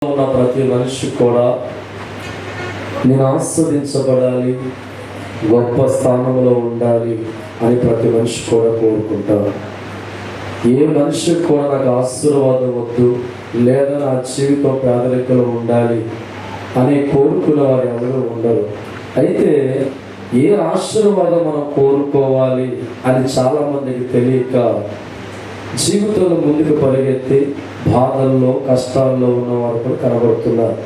ఉన్న ప్రతి మనిషి కూడా నేను ఆస్వాదించబడాలి, గొప్ప స్థానంలో ఉండాలి అని ప్రతి మనిషి కూడా కోరుకుంటారు. ఏ మనిషికి కూడా నాకు ఆశీర్వాదం వద్దు, లేదా నా జీవితం పేదరికలో ఉండాలి అని కోరుకునే వారు ఎవరు ఉండరు. అయితే ఏ ఆశీర్వాదం మనం కోరుకోవాలి అని చాలామందికి తెలియక జీవితంలో ముందుకు పరిగెత్తి బాధల్లో కష్టాల్లో ఉన్నవారు కూడా కనబడుతున్నారు.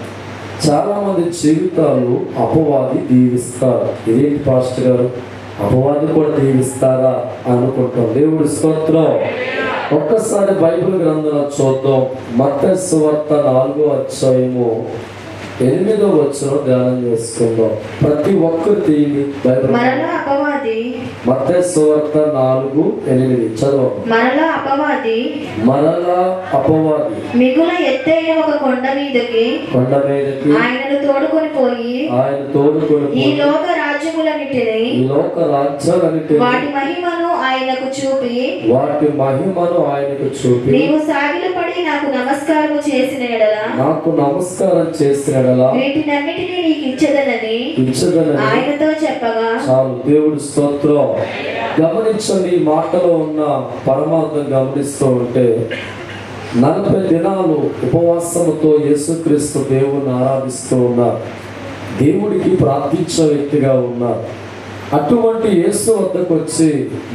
చాలామంది జీవితాలు అపవాది దీవిస్తారు. ఇదేంటి పాస్టర్ గారు, అపవాది కూడా దీవిస్తారా అనుకుంటాం. దేవుడి స్తోత్రం. ఒక్కసారి బైబిల్ గ్రంథంలో చూద్దాం. మత్తయి సువార్త 4వ అధ్యాయము 8వ వచనం ధ్యానం చేసుకుందాం. ప్రతి ఒక్కరు తీయండి బైబిల్. మత్తయి సువార్త 4:8 చదవండి. మరలా అపవాది మిగుల ఎత్తైన ఒక కొండ మీదకి ఆయనను తోడుకొని పోయి ఈ లోక రాజ్యములన్నిటిని వాటి మహిమను ఆయనకు చూపి నీవు సాగిలపడి నాకు నమస్కారం చేసిన ఎడల వీటినన్నిటినీ నీకు ఇచ్చదనని ఆయనతో చెప్పగా. చాలు. దేవుడి స్తోత్రం. గమనించండి, ఈ మాటలో ఉన్న పరమార్థం గమనిస్తూ ఉంటే 40 దినాలు ఉపవాసముతో యేసుక్రీస్తు దేవుణ్ణి ఆరాధిస్తూ ఉన్నారు. దేవుడికి ప్రార్థించే వ్యక్తిగా ఉన్నారు. అటువంటి యేసు వద్దకు వచ్చి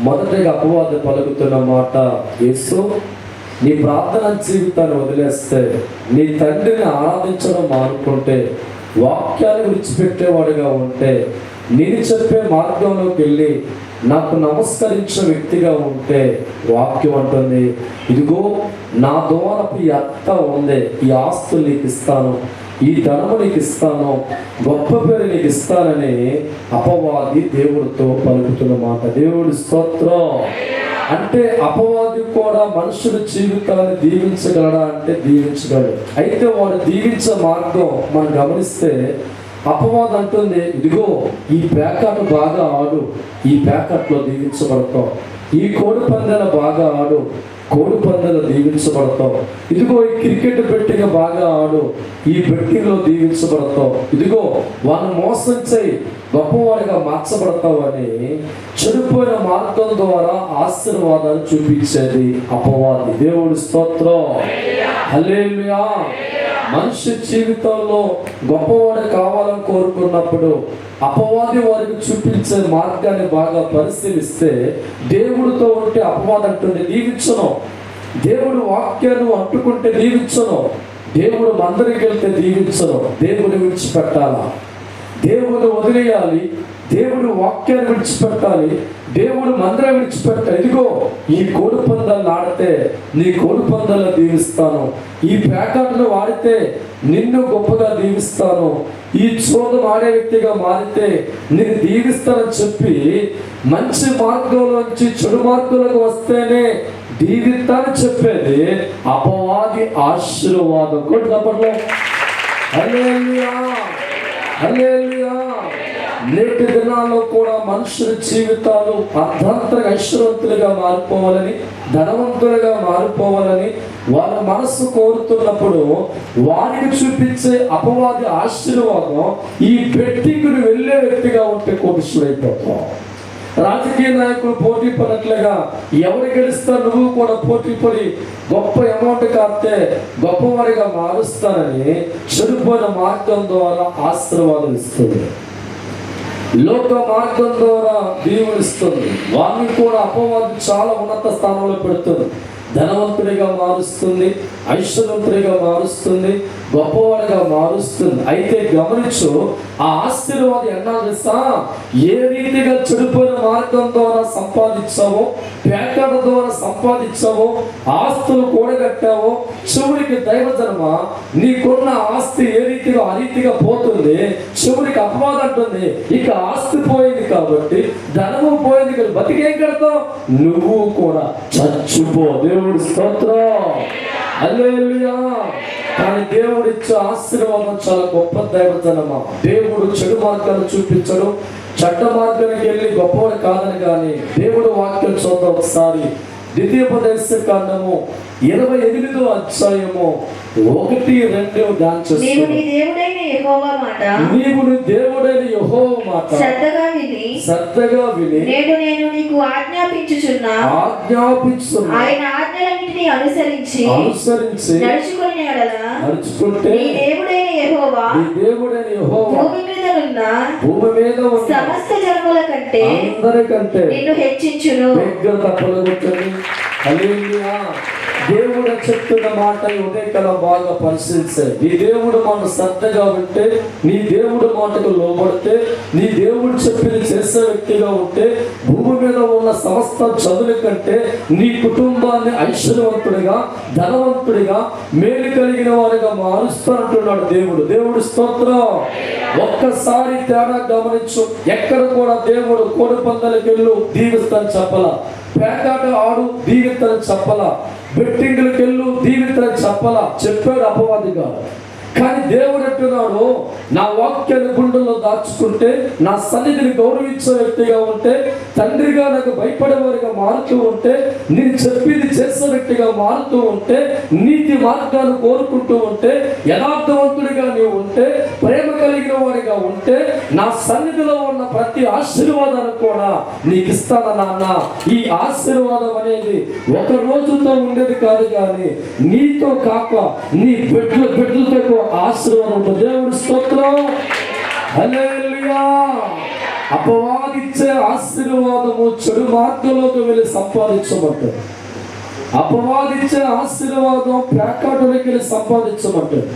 మొదటగా అపవాది పలుకుతున్న మాట, యేసు నీ ప్రార్థన జీవితాన్ని వదిలేస్తే, నీ తండ్రిని ఆరాధించడం మానుకుంటే, వాక్యాన్ని విడిచిపెట్టేవాడిగా ఉంటే, నేను చెప్పే మార్గంలోకి వెళ్ళి నాకు నమస్కరించే వ్యక్తిగా ఉంటే, వాక్యం అంటుంది, ఇదిగో నా ద్వారపు ఈ అత్త ఉంది, ఈ ఆస్తులు నీకు ఇస్తాను, ఈ ధనము నీకు ఇస్తాను, గొప్ప పేరు నీకు ఇస్తానని అపవాది దేవుడితో పలుకుతున్న మాట. దేవుడి స్తోత్రం. అంటే అపవాది కూడా మనుషుల జీవితాన్ని దీవించగలడా అంటే దీవించగలడు. అయితే వాడు దీవించే మార్గం మనం గమనిస్తే, అపవాదం అంటుంది, ఇదిగో ఈ ప్యాకెట్ బాగా ఆడు, ఈ ప్యాకెట్లో దీవించబడతావు, ఈ కోడి పందాల బాగా ఆడు, కోడి పందాలు దీవించబడతావు, ఇదిగో ఈ క్రికెట్ బెట్టింగ్ బాగా ఆడు, ఈ బెట్టింగ్లో దీవించబడతావు, ఇదిగో వాళ్ళని మోసం చేయి, గొప్పవాడిగా మార్చబడతావు అని చెడిపోయిన మార్గం ద్వారా ఆశీర్వాదాలు చూపించేది అపవాది. దేవుడి స్తోత్రం. హల్లెలూయా. మనిషి జీవితంలో గొప్పవాడు కావాలని కోరుకున్నప్పుడు అపవాది వారికి చూపించే మార్గాన్ని బాగా పరిశీలిస్తే, దేవుడితో ఉంటే అపవాది అంటుంది దీవించను, దేవుడు వాక్యాన్ని అంటుకుంటే దీవించను, దేవుడు మందరికి వెళ్తే దీవించను, దేవుడు విడిచిపెట్టాలా, దేవుడు వదిలేయాలి, దేవుడు వాక్యాన్ని విడిచిపెట్టాలి, దేవుడు మందిరం విడిచిపెట్టాలి. ఇదిగో ఈ కోడి పందాలను ఆడితే నీ కోడి పందాలను దీవిస్తాను, ఈ ప్యాకెట్ను వాడితే నిన్ను గొప్పగా దీవిస్తాను, ఈ చోదం ఆడే వ్యక్తిగా మారితే నేను దీవిస్తానని చెప్పి మంచి మార్గంలోంచి చెడు మార్గంలోకి వస్తేనే దీవిస్తానని చెప్పేది అపవాది ఆశీర్వాదం. కొట్టినప్పట్లో హల్లెలూయా, హల్లెలూయా. నేటి దినాల్లో కూడా మనుషుల జీవితాలు అర్ధాంతరంగా ఐశ్వర్యవంతులుగా మారిపోవాలని, ధనవంతులుగా మారిపోవాలని వాళ్ళ మనస్సు కోరుతున్నప్పుడు వారికి చూపించే అపవాది ఆశీర్వాదం ఈ బెట్టింగ్ను వెళ్ళే వ్యక్తిగా ఉంటే కోటీశ్వరుడైపోతాం. రాజకీయ నాయకులు పోటీ పడినట్లుగా ఎవరు గెలుస్తా నువ్వు కూడా పోటీ పడి గొప్ప అమౌంట్ కాస్తే గొప్పవాడిగా మారుస్తానని చెడిపోయిన మార్గం ద్వారా ఆశీర్వాదం ఇస్తుంది, లోక మార్గం ద్వారా దీవునిస్తుంది. వారిని కూడా అపవాది చాలా ఉన్నత స్థానంలో పెడుతుంది, ధనవంతుడిగా మారుస్తుంది, ఐశ్వర్యవంతుడిగా మారుస్తుంది, గొప్పవాడిగా మారుస్తుంది. అయితే గమనించు, ఆ ఆశీర్వాదం ఎన్నా తెలుసా, ఏ రీతిగా చెడిపోయిన మార్గం ద్వారా సంపాదించావో, ప్యాకెట్ ద్వారా సంపాదించావో, ఆస్తులు కూడగట్టావో, చివరికి దైవజన్మ నీకున్న ఆస్తి ఏ రీతిగా ఆ రీతిగా పోతుంది. చివరికి అపవాదం అంటుంది, ఇక ఆస్తి పోయింది కాబట్టి, ధనము పోయింది కాబట్టి బతికేం కడతావు, నువ్వు కూడా చచ్చిపో. దేవుడి స్తోత్రం. హల్లెలూయా. కానీ దేవుడు ఇచ్చే ఆశీర్వాదం చాలా గొప్ప. దైవజనమా, దేవుడు చెడు మార్గాలు చూపించడు, చెడ్డ మార్గానికి వెళ్ళి గొప్పవాడు కాదని. కానీ దేవుడు వాక్యం చూద్దాం ఒకసారి. ద్వితీయోపదేశ కాండము 28వ అధ్యాయము 1-2 ధ్యానం నీవు నీ చేస్తున్నాను. దేవుడైన యెహోవా మాట నీవు నీ దేవుడైన యెహోవా మాట శ్రద్ధగా విని నేడు నేను నీకు ఆజ్ఞాపించుచున్నా ఆజ్ఞాపించుచున్న ఆయన ఆజ్ఞలన్నిటినీ అనుసరించి నడుచుకునే యెడల నడుచుకుంటే నీ దేవుడైన యెహోవా నీ దేవుడైన యెహోవా భూమి మీద ఉన్న సమస్త జనముల కంటే అందరికంటే నిన్ను హెచ్చించును. దగ్గర తప్పలగొట్టండి. హల్లెలూయా. దేవుడు చెప్తున్న మాట ఉదయకాలం బాగా పరిశీలించారు. నీ దేవుడు మాట శ్రద్ధగా ఉంటే, నీ దేవుడు మాటకు లోబడితే, నీ దేవుడు చెప్పింది చేసే వ్యక్తిగా ఉంటే, భూమి మీద ఉన్న సమస్త చదువుల కంటే నీ కుటుంబాన్ని ఐశ్వర్యవంతుడిగా, ధనవంతుడిగా, మేలు కలిగిన వారిగా మారుస్తానంటున్నాడు దేవుడు. దేవుడు స్తోత్రం. ఒక్కసారి తేడా గమనించు. ఎక్కడ కూడా దేవుడు కోడి పందాలకు వెళ్ళు దీవిస్తాను చెప్పలా, పేకాట ఆడు దీవిస్తాను చెప్పలా, బెట్టింగ్లకు వెళ్ళు దీవిస్తాను చెప్పలా. చెప్పాడు అపవాదిగా. కానీ దేవుడు అంటున్నాడు, నా వాక్యాన్ని గుండెల్లో దాచుకుంటే, నా సన్నిధిని గౌరవించే వ్యక్తిగా ఉంటే, తండ్రిగా నాకు భయపడేవారిగా మారుతూ ఉంటే, నేను చెప్పింది చేసే వ్యక్తిగా మారుతూ ఉంటే, నీతి మార్గాన్ని కోరుకుంటూ ఉంటే, యథార్థవంతుడిగా నీవు ఉంటే, ప్రేమ కలిగిన వాడిగా ఉంటే, నా సన్నిధిలో ఉన్న ప్రతి ఆశీర్వాదాన్ని కూడా నీకు ఇస్తాను నాన్న. ఈ ఆశీర్వాదం అనేది ఒక రోజుతో ఉండేది కాదు, కానీ నీతో కాక నీ బిడ్డలతో ఆశీర్వాదం ఉంటుంది. దేవుడి స్తోత్రం. హల్లెలూయా. అపవాదిచ్చే ఆశీర్వాదము చెడు మార్గంలోకి వెళ్ళి సంపాదించమంటారు. అపవాదిచ్చే ఆశీర్వాదం పేకాటలోకి వెళ్ళి సంపాదించమంటారు.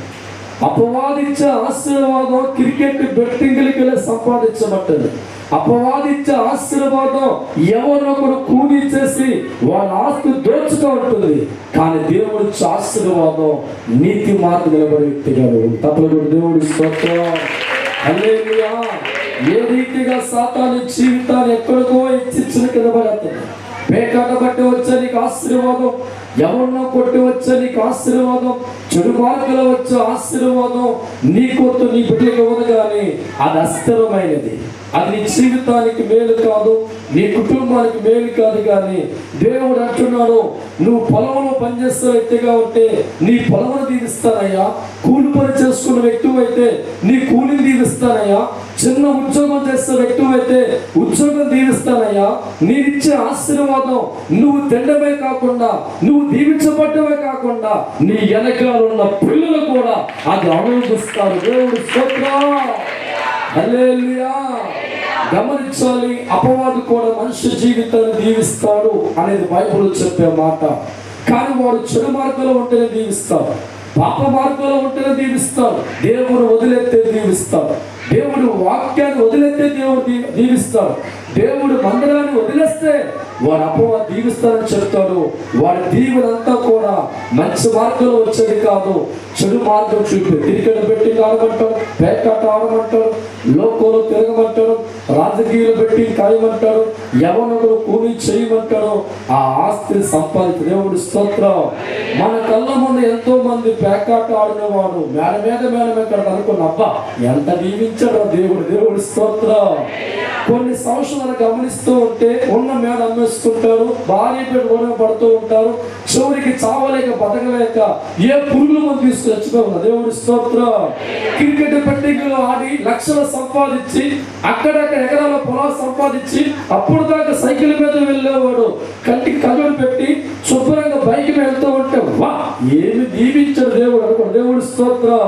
అపవాదిచ్చే ఆశీర్వాదం క్రికెట్ బెట్టింగ్లకి వెళ్ళి సంపాదించమంటారు. అపవాదిచ్చే ఆశీర్వాదం ఎవరొకరు కూలీ చేసి వాళ్ళ ఆస్తి దోచుతూ ఉంటుంది. కానీ దేవుడి ఆశీర్వాదం నీతి మార్గం నిలబడే వ్యక్తిగా తప్పదు. దేవుడి స్తోత్రం. హల్లెలూయా. ఏ రీతిగా సాతాను జీవితాన్ని ఎక్కడికో హెచ్చించిన కింద పడతాయి. పేకాట బట్టి వచ్చే నీకు ఆశీర్వాదం, ఎవరినో కొట్టి వచ్చే నీకు ఆశీర్వాదం, చెడు మార్గంలో వచ్చే ఆశీర్వాదం నీకొద్దు, నీ బిడ్డలకు ఇవ్వదు. కానీ అది అస్థిరమైనది. అది నీ జీవితానికి మేలు కాదు, నీ కుటుంబానికి మేలు కాదు. కానీ దేవుడు అంటున్నాడు, నువ్వు పొలంలో పనిచేసే వ్యక్తిగా ఉంటే నీ పొలమును దీవిస్తానయ్యా. కూలి పని చేసుకున్న వ్యక్తి అయితే నీ కూలిని దీవిస్తానయ్యా. చిన్న ఉద్యోగం చేసే వ్యక్తి అయితే ఉద్యోగం దీవిస్తానయ్యా. నీరిచ్చే ఆశీర్వాదం నువ్వు తినడమే కాకుండా, నువ్వు దీవించబడ్డమే కాకుండా, నీ వెనకాలన్న పిల్లలు కూడా అది అనుభవిస్తారు. దేవుడు స్తోత్రం. హల్లెలూయా. గమనించాలి, అపవాది కూడా మనిషి జీవితాన్ని దీవిస్తాడు అనేది బైబిల్ చెప్పే మాట. కానీ వాడు చెడు మార్గంలో ఉంటేనే దీవిస్తాడు, పాప మార్గంలో ఉంటేనే దీవిస్తాడు. దేవుడు వదిలేస్తే దీవిస్తాడు. దేవుడు వాక్యాన్ని వదిలేస్తే దేవుడు దీవిస్తాడు. దేవుడు మందిరాన్ని వదిలేస్తే వాడు అపవాది దీవిస్తానని చెప్తాడు. వాడి దీవెనంతా కూడా మంచి మార్గంలో వచ్చేది కాదు, చెడు మార్గం చూపి క్రికెట్ పెట్టి ఆడమంటాడు, పేకాట ఆడమంటాడు, లోకంలో తిరగమంటాడు, రాజకీయాలు పెట్టి కాయమంటాడు, ఎవరొకరు కూలి చేయమంటాడు. ఆ ఆస్తిని సంపాదించ. దేవుడి స్తోత్రం. మన కళ్ళ ముందు ఎంతో మంది పేకాట ఆడినవాడు మేడ మీద ఎక్కడ అనుకున్న అబ్బా ఎంత దీవించాడు దేవుడు. దేవుడి స్తోత్రం. కొన్ని సంవత్సరాలు గమనిస్తూ ఉంటే ఉన్న మేడ అమ్మేసుకుంటారు, భార్య బిడ్డ గొడవ పడుతూ ఉంటారు, చివరికి చావలేక బతకలేక ఏ పురుగులు మనం తీసుకొచ్చుకోవాలి. దేవుడి స్తోత్రం. క్రికెట్ బెట్టింగ్లో ఆడి లక్షలు సంపాదించి, అక్కడక్కడ ఎకరాల పొలాలు సంపాదించి, అప్పుడు దాకా సైకిల్ మీద వెళ్ళేవాడు కంటికి కళ్ళను పెట్టి శుభ్రంగా బైక్ మీద వెళ్తూ ఉంటే వా ఏమి దీవించాడు దేవుడు అనుకో. దేవుడి స్తోత్రం.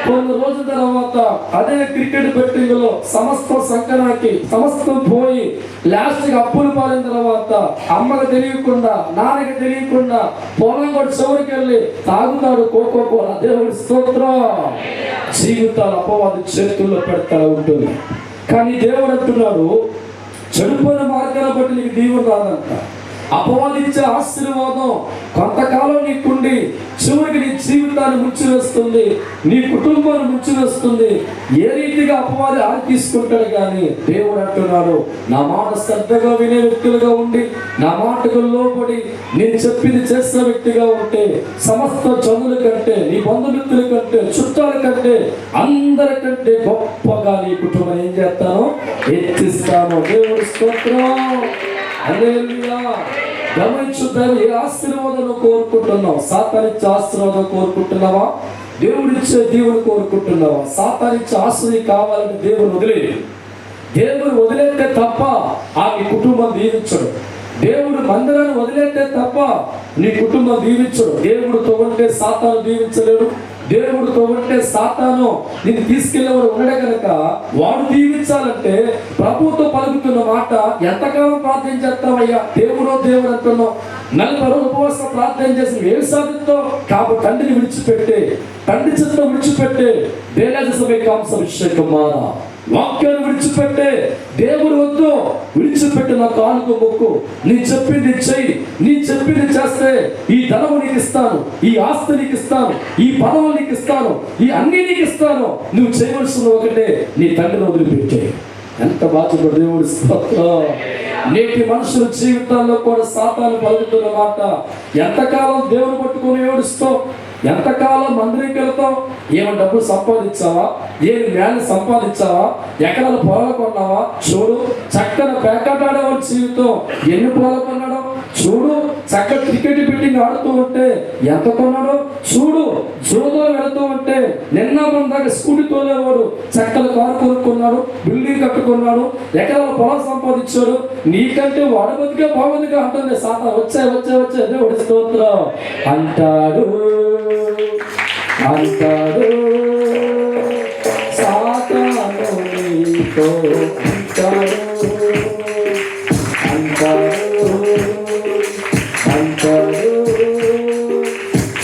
కొన్ని రోజుల తర్వాత అదే క్రికెట్ బెట్టింగ్ లో సమస్తం సంకనాకి సమస్తం పోయి లాస్ట్ కి అప్పులు పాలిన తర్వాత అమ్మకి తెలియకుండా, నాన్నకి తెలియకుండా పొలం కూడా చివరికి వెళ్ళి తాగుతాడు కోకోకోల. దేవుడి స్తోత్రం. జీవితాలు అపవాది చేతుల్లో పెడతా ఉంటుంది. కానీ దేవుడు అంటున్నాడు, చెడిపోయిన మార్గాన్ని బట్టి నీకు దీవెన రాదంట. అపవాదించే ఆశీర్వాదం కొంతకాలం నీకుండి చివరికి నీ జీవితాన్ని ముంచివేస్తుంది, నీ కుటుంబాన్ని ముంచివేస్తుంది. ఏ రీతిగా అపవాది ఆది తీసుకుంటాడు. కానీ దేవుడు అంటున్నాడు, నా మాట శ్రద్ధగా వినే వ్యక్తులుగా ఉండి, నా మాటకు లోబడి నేను చెప్పింది చేసిన వ్యక్తిగా ఉంటే, సమస్త జనుల కంటే, నీ బంధుమిత్రుల కంటే, చుట్టాల కంటే, అందరికంటే గొప్పగా నీ కుటుంబం ఏం చేస్తాను, హెచ్చిస్తాను. దేవుడి స్తోత్రం. హల్లెలూయా. గమనించు, ఏ ఆశీర్వాదం కోరుకుంటున్నావు? సాతానిచ్చే ఆశీర్వాదం కోరుకుంటున్నావా? దేవుడిచ్చే దేవుని కోరుకుంటున్నావా? సాతానిచ్చే ఆశీర్వాదం కావాలంటే దేవుని వదిలేస్తే తప్ప నీ కుటుంబం దీవించడు. దేవుడు మందిరాన్ని వదిలేస్తే తప్ప నీ కుటుంబం దీవించడు. దేవుడితో ఉంటే సాతాను దీవించలేడు. దేవుడితో ఉంటే సాతాను నిన్ను తీసుకెళ్ళేవాడు ఉన్నాడే కనుక వాడు దీవించాలంటే ప్రభుతో పలుకుతున్న మాట, ఎంతకాలం ప్రార్థన చేస్తావయ్యా? దేవుడు అంటున్నావు. 40 రోజులు ఉపవాసం ప్రార్థన చేసి ఏమి సాధిస్తావు? కాబట్టి తండ్రిని విడిచిపెట్టే, తండ్రి చిత్రం విడిచిపెట్టే, దేశకుమారా వాక్యాన్ని విడిచిపెట్టే, దేవుడు వద్దు, విడిచిపెట్టి నా కాలుకు మొక్కు, నీ చెప్పింది చెయ్యి, నీ చెప్పింది చేస్తే ఈ ధనము నీకు ఇస్తాను, ఈ ఆస్తి నీకు ఇస్తాను, ఈ పదవులు నీకు ఇస్తాను, ఈ అన్ని నీకు ఇస్తాను. నువ్వు చేయవలసిన ఒకటే, నీ తండ్రిని వదిలిపెట్టే. ఎంత బాధ్యత దేవుడి స్తోత్రం. నేటి మనుషుల జీవితాల్లో కూడా సాతాను పలుకుతున్న మాట, ఎంతకాలం దేవుని పట్టుకొని ఏడుస్తావు? ఎంతకాలం మందిరికి వెళ్తావు? ఏమైనా డబ్బులు సంపాదించావా? ఏమి జ్ఞానం సంపాదించావా? ఎకరాలు పొలాలు కొన్నావా? చూడు, చక్కని పేకాట ఆడేవాడి జీవితం ఎన్ని పొలాలు కొన్నాడో చూడు. చక్కగా క్రికెట్ బిల్డింగ్ ఆడుతూ ఉంటే ఎంత కొన్నాడో చూడు. జోలో వెళుతూ ఉంటే నిన్న మన దాకా స్కూటీ తోలేవాడు చక్కల కారు కొనుక్కున్నాడు, బిల్డింగ్ కట్టుకున్నాడు, ఎకరాల పొలం సంపాదించాడు. నీకంటే వాడు బతికే బాగుందిగా అంటుంది సాతా. వచ్చే దేవుడి స్తోత్రం అంటాడు సాతాను నీతో అంటాడు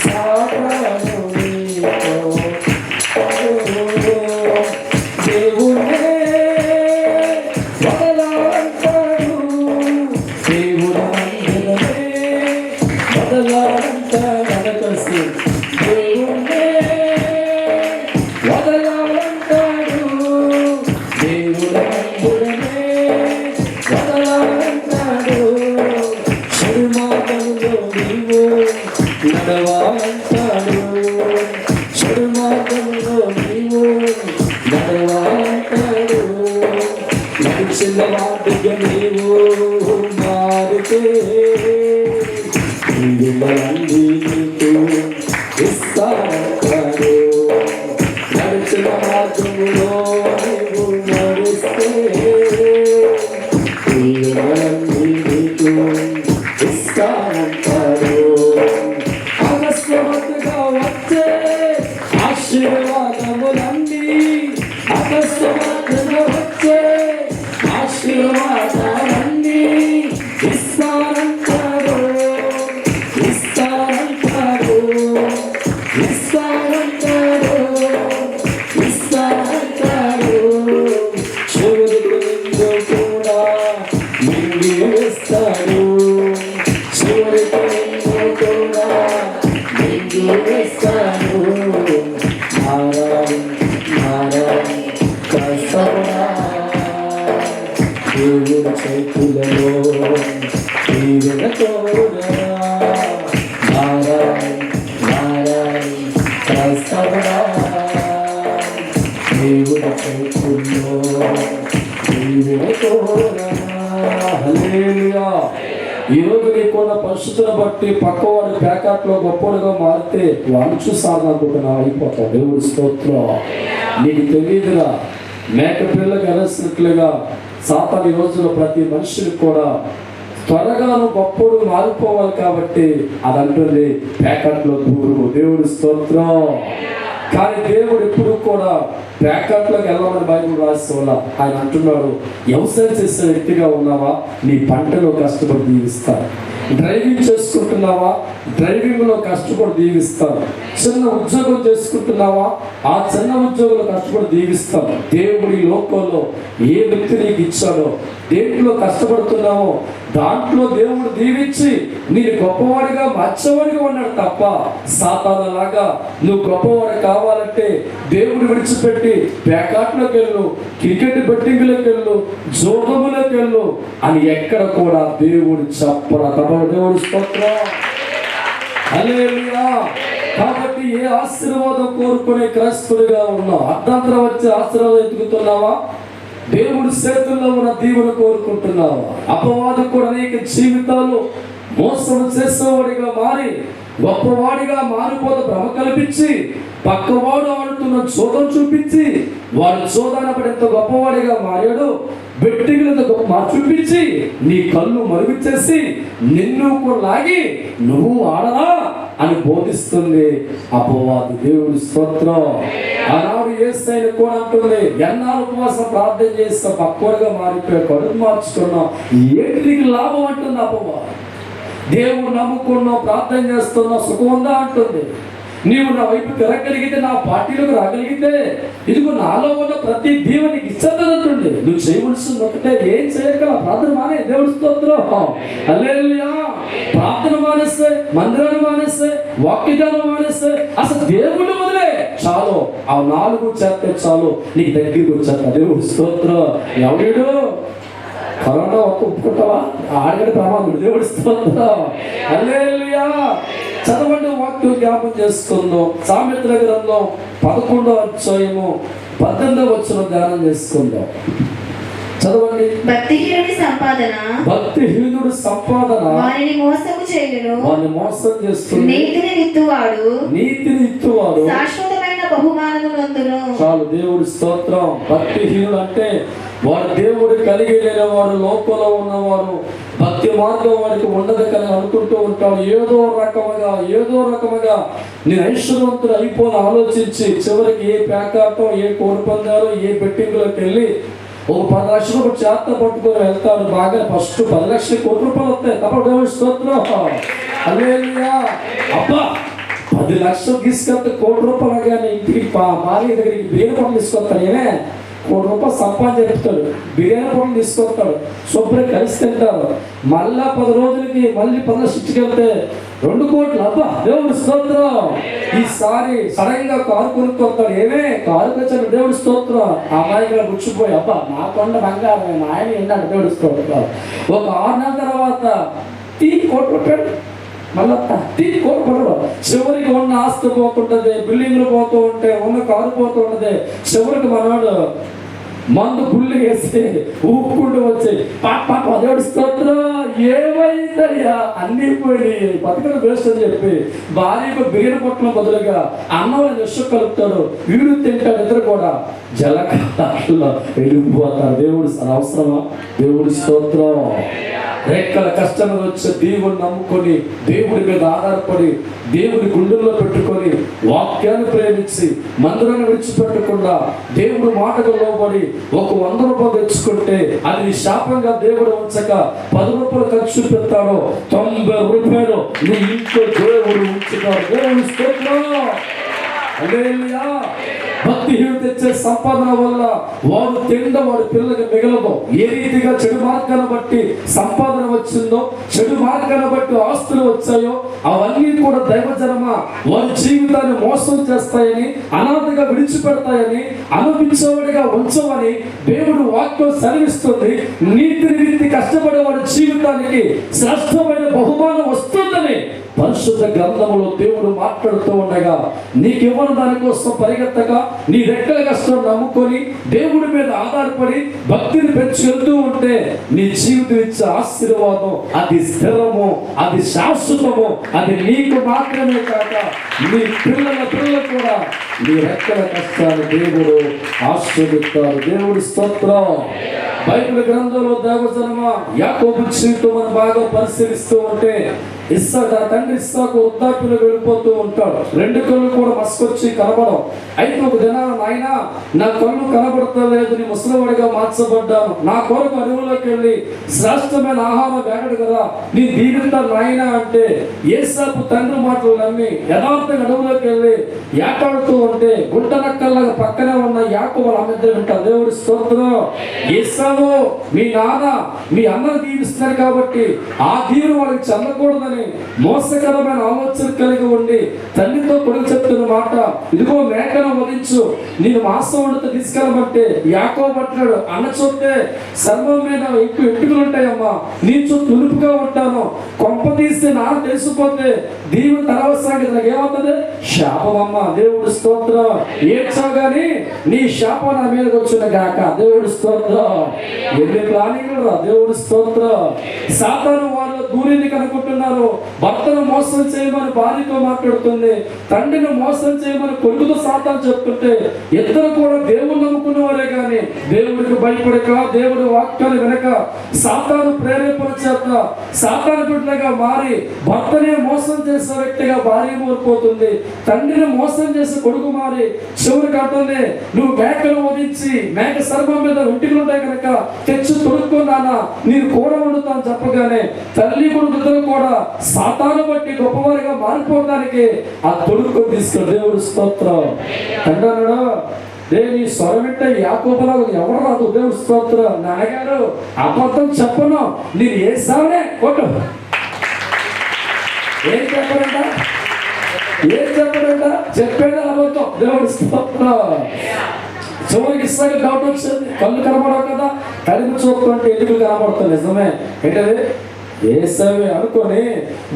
సాతాను నీతో. దేవుడే వదలాలంటాడు, దేవుడు మందిరమే వదలాలంటాడు. అనకసి దేవుడే వదలాలంటాడు, దేవుడు మందిరమే వదలాలంటాడు. చెడుమార్గంలో నీవు నడవాలంటాడు, చెడుమార్గంలో నీవు నడవాలంటాడు. నడిచిన వాటిగా నీవు మారితే నీకు ఇస్తాడు. నడిచిన మార్గంలో నీవు నడిస్తే నీకు ఇస్తానంటాడు. అకస్మాత్తుగా వచ్చే ఆశీర్వాదములన్నీ, అకస్మాత్తుగా వచ్చే ఆశీర్వాదాలన్నీ ఇస్తానంటాడు, ఇస్తానంటాడు, ఇస్తానంటాడు, ఇస్తానంటాడు. చివరికి నిన్ను కూడా నిండి వేస్తాడు, చివరికి నిన్ను కూడా నిండి వేస్తాడు. దేవుడి చేతులలో దేవుని తోడా దేవుడి చేతుల్లో దేవుని తోడా. హల్లెలూయా. ఈరోజు నీకున్న పరిస్థితులను బట్టి పక్కవాడి ప్యాకెట్లో గొప్పగా మారితే వాంచు సాధనుకుంటున్నా అయిపోతావు. దేవుడి స్తోత్రం. నీకు తెలియదురా, మేకపిల్లకి అలసినట్లుగా సాతాను ఈ రోజుల్లో ప్రతి మనిషిని కూడా త్వరగాను గొప్పడు మారిపోవాలి కాబట్టి అదంటుంది ప్యాకెట్లో దూరు. దేవుడి స్తోత్రం. కానీ దేవుడు ఎప్పుడు కూడా ప్యాకెట్లోకి వెళ్ళమని బైబిల్ రాసే వల్ల ఆయన అంటున్నాడు, వ్యవసాయం చేసే వ్యక్తిగా ఉన్నావా? నీ పంటలో కష్టపడి దీవిస్తాను. డ్రైవింగ్ చేసుకుంటున్నావా? డ్రైవింగ్లో కష్టపడి దీవిస్తాను. చిన్న ఉద్యోగం చేసుకుంటున్నావా? ఆ చిన్న ఉద్యోగంలో కష్టపడి దీవిస్తాను. దేవుడి లోకంలో ఏ వ్యక్తి నీకు ఇచ్చాడో, దేంట్లో కష్టపడుతున్నావో దాంట్లో దేవుడు దీవించి నేను గొప్పవాడిగా మార్చేవాడిగా ఉన్నాడు తప్ప సాతానులాగా నువ్వు గొప్పవాడు కావాలంటే దేవుడు విడిచిపెట్టి ప్యాకాట్లోకి వెళ్ళు, క్రికెట్ బెట్టింగ్లోకి వెళ్ళు, జోగములోకి వెళ్ళు అని ఎక్కడ కూడా దేవుడు చెప్పరా. దేవుడు స్తోత్రం. హల్లెలూయా. కాబట్టి ఏ ఆశీర్వాదం కోరుకునే క్రైస్తవుడిగా ఉన్నావు? అర్ధాంతరం వచ్చే ఆశీర్వాదం ఎదుగుతున్నావా? దేవుడి చేతుల్లో ఉన్న దీవెన కోరుకుంటున్నావా? అపవాదం కూడా అనేక జీవితాలు మోసం చేసేవాడిగా మారి గొప్పవాడిగా మారిపోతే భ్రమ కల్పించి పక్కవాడు ఆడుతున్న చోదం చూపించి వాడు చోదానప్పుడు ఎంత గొప్పవాడిగా మారాడు బెట్టింగ్లతో గొప్ప చూపించి నీ కళ్ళు మరుగుచేసి నిన్ను కూడా లాగి నువ్వు ఆడరా అని బోధిస్తుంది అపవాది. దేవుడి స్తోత్రం. ఆనాడు యేసయ్య కూడా అంటుంది, ఎన్నాళ్ళు ఉపవాసం ప్రార్థన చేస్తా పక్కోడుగా మారిపోయి కడుపు మార్చుకున్నావు, ఏంటి నీకు లాభం అంటుంది అపవాది. దేవుడు నమ్ముకున్నావు, ప్రార్థన చేస్తున్నావు, సుఖం ఉందా అంటుంది. నీవు నా వైపు తిరగలిగితే, నా పార్టీలోకి రాగలిగితే, ఇదిగో నాలో ఉన్న ప్రతి దీవెనికి ఇచ్చదంటుండే. నువ్వు చేయవలసింది ఒకటే, ఏం చేయక ప్రార్థన మానే. దేవుడి స్తోత్రం. హల్లెలూయా. ప్రార్థన మానేస్తే, మందిరాన్ని మానేస్తే, వాక్యదానం మానేస్తే, అసలు దేవుడు వదిలే చాలు. ఆ 4 చేస్తే చాలు నీకు దగ్గరికి వచ్చాక. దేవుడి స్తోత్రం. ఎవడు కరోనా ఒప్పుకుంటావా? ఆడగడ ప్రమాదం. దేవుడి స్తోత్రం. హల్లెలూయా. చదవండి, వాక్యం జ్ఞాపం చేసుకుందాం. సామెతల గ్రంథం 11వ అధ్యాయము 18వ వచనం ధ్యానం చేసుకుందాం. చదవండి. భక్తిహీనుడి సంపాదన, భక్తిహీనుడు సంపాదన వారిని మోసము చేయును, వారిని మోసం చేస్తుంది. నీతిని విత్తువాడు శాశ్వతమైన బహుమానము నొందును. చాలు. దేవుడి స్తోత్రం. భక్తిహీనుడు అంటే వాడు దేవుడు కలిగి లేనివాడు, లోపల ఉన్నవాడు, భక్తి మార్గం వాడికి ఉండదు కానీ అనుకుంటూ ఉంటాడు. ఏదో రకముగా నేను ఐశ్వర్యవంతుడు అయిపోని ఆలోచించి చివరికి ఏ ప్యాకాటో, ఏ కోడిపందాలో, ఏ బెట్టింగ్లోకి వెళ్ళి ఒక 10 లక్షలు చేత పట్టుకొని వెళ్తాడు. బాగా ఫస్ట్ 10 లక్షలు కోటి రూపాయలు వస్తాయి. తప్ప దేవుడి స్తోత్రం. హల్లెలూయా. అబ్బా 10 లక్షలు తీసుకెళ్తే కోటి రూపాయలు కానీ ఇంటికి భార్య దగ్గరికి బిర్యానీ పంటలు తీసుకొస్తాడు. ఏమే కోటి రూపాయలు సంపాదన చెప్తాడు, బిర్యానీ పంటలు తీసుకొస్తాడు, శుభ్రం కలిసి తింటారు. మళ్ళా 10 రోజులకి మళ్ళీ 10 లక్షలు ఇచ్చుకెళ్తే 2 కోట్లు. అబ్బా దేవుడి స్తోత్రం. ఈసారి సడన్ గా కారు కొనుక్కొస్తాడు. ఏమే కారు వచ్చాడు. దేవుడి స్తోత్రం. ఆ అమ్మాయిగా గుచ్చిపోయి, అబ్బా నా కొండ బంగారం మా ఆయన ఎన్నాడు. దేవుడి స్తోత్రం. ఒక 6 నెలల తర్వాత 3 కోట్లు పెట్టాడు. మళ్ళా 3 కోట్లు పడడు. చివరికి ఉన్న ఆస్తి పోతుంటది, బిల్డింగ్లు పోతూ ఉంటే, ఉన్న కారు పోతూ ఉంటది. చివరికి మనవాడు మందు గుళ్ళు వేసి ఊపుకుంటూ వచ్చి పాప దేవుడి స్తోత్రం. ఏమైందయ్యా అన్నీ పోయి బతకడం వేస్ట్ అని చెప్పి భార్యకు బిర్యానీ పొట్టడం బదులుగా అన్నంలో నెస్సు కలుపుతాడు. వీడు తింటాడు. ఇద్దరు కూడా జలకాలలో వెళ్ళిపోతారు. దేవుడు అవసరమా? దేవుడి స్తోత్రం. రెక్కల కష్టం వచ్చే దేవుడిని నమ్ముకొని, దేవుడి మీద ఆధారపడి, దేవుడి గుండెల్లో పెట్టుకొని, వాక్యాన్ని ప్రేమించి, మందిరాన్ని విడిచిపెట్టకుండా దేవుడు మాటకు లోబడి ఒక 100 రూపాయలు తెచ్చుకుంటే అది శాపంగా దేవుడు ఉంచక 10 రూపాయలు ఖర్చు పెడతాడు. 90 రూపాయలు నీ ఇంట్లో దేవుడు ఉంచుతాడు. దేవుడి స్తోత్రం. హల్లెలూయా. భక్తిహీనుడు తెచ్చే సంపాదన వల్ల వాడు తిండం వాడి పిల్లలకి మిగలదు. ఏ రీతిగా చెడు మార్గాన్ని బట్టి సంపాదన వచ్చిందో, చెడు మార్గాన్ని బట్టి ఆస్తులు వచ్చాయో, అవన్నీ కూడా దైవజనమ వారి జీవితాన్ని మోసం చేస్తాయని, అనాథగా విడిచిపెడతాయని, అనుభవించేవాడిగా ఉంచమని దేవుడు వాక్యం సెలవిస్తుంది. నీతి కష్టపడే వాడి జీవితానికి శ్రేష్టమైన బహుమానం వస్తుందని పరిశుద్ధ గ్రంథములో దేవుడు మాట్లాడుతూ ఉండగా, నీకెవరు దానికోసం పరిగెత్తక నీ రెక్కల కష్టం నమ్ముకొని దేవుడి మీద ఆధారపడి భక్తిని పెంచుకెళ్తూ ఉంటే నీ జీవితం ఇచ్చే ఆశీర్వాదం అది స్థిరము, అది శాశ్వతము. అది నీకు మాత్రమే కాక నీ పిల్లలు కూడా నీ రెక్కల కష్టాన్ని దేవుడు ఆశీర్వదిస్తాడు. దేవుడి స్తోత్రం. బైబిల్ గ్రంథంలో దేవజనమ యాకోబు జీవితం మనం బాగా పరిశీలిస్తూ ఉంటే, తండ్రి ఇస్సాకు వృద్ధాప్యంలో వెళ్ళిపోతూ ఉంటాడు. 2 కళ్ళు కూడా మసుకొచ్చి కనబడవు. అయితే ఒక దినాన, నాయన నా కళ్ళు కనబడతలేదు, నీ ముసలివాడిగా మార్చబడ్డాను, నా కొరకు అడవులోకి వెళ్ళి శ్రేష్టమైన ఆహారం వేగడు కదా, నీ దీవిత నాయన అంటే ఏసాపు తండ్రి మాటలు నమ్మి యథార్థంగా అడవులోకి వెళ్ళి ఏటాడుతూ ఉంటే గుంట నక్కల్లాగా పక్కనే ఉన్న యాకోబు అమిద్దరు వింటారు. దేవుడి స్తోత్రం. ఏసావు మీ నాన్న మీ అన్నను దీవిస్తున్నారు కాబట్టి ఆ దీవులు వాళ్ళకి చెందకూడదని మోసకరమైన ఆలోచన కలిగి ఉండి తల్లితో కొడుకు చెప్తున్న మాట, ఇదిగో మేకను వధించు, నేను మాంసం వండుతో తీసుకెళ్ళమంటే యాకోబు అంటున్నాడు, అన్న చూస్తే సర్వం మీద ఎక్కువ ఎట్టుకులు ఉంటాయమ్మా, నీ చుట్టూ తులుపుగా ఉంటాను, కొంప తీస్తే నాన్న తెలిసిపోతే దీవుని తర్వాత సంగతి నాకు ఏమవుతుంది? శాపమమ్మ. దేవుడి స్తోత్రం. ఏడ్చావు గాని నీ శాపం నా మీదకి వచ్చిన గాక. దేవుడి స్తోత్రం. ఎన్ని ప్లానింగ్ రా. దేవుడి స్తోత్రం. సాతాను వాళ్ళు దూరిని కనుక్కుంటున్నారు. భర్తను మోసం చేయమని భార్యతో మాట్లాడుతుంది, తండ్రిని మోసం చేయమని కొడుకుతో సాతాను చెప్తుంటే ఇద్దరు కూడా దేవుడు నమ్ముకున్న వారే కానీ దేవుడికి భయపడక, దేవుడి వాక్యాలు వినక, సాతాను ప్రేరేపణ చేత సాతాను బిడ్డలుగా మారి భర్తనే మోసం చేసే వ్యక్తిగా భార్య మారిపోతుంది. తండ్రిని మోసం చేసే కొడుకు మారి చివరికి అంటుంది, నువ్వు మేకను వధించి మేక సర్వం మీద ఒంటికలు ఉంటాయి కనుక తెచ్చి తొడుక్కున్నానా, నేను కూర వండుతాను చెప్పగానే తల్లి కొడుకు ఇద్దరు కూడా సాతాను బట్టి గొప్పవారిగా మారిపోవడానికి ఆ తొడుక్కొని తీసుకుని దేవుడు స్తోత్రం. తండ్రి నీ స్వరం వింటే యాకోబులాగా ఎవరు రాదు. దేవుడు స్తోత్రం. నాన్నగారు అబద్ధం చెప్పను, నేను ఏసావునే కొట్టు. ఏం చెప్పడంట, ఏం చెప్పడంట, చెప్పేది అబద్ధం. దేవుడు స్తోత్రం. చివరికి ఇస్తాక డౌట్ వచ్చింది, కళ్ళు కనబడవు కదా, కలిపి చూపుతుంటే ఎదుగులు కనబడతాయి. నిజమే ఏంటది, ఏసావే అనుకొని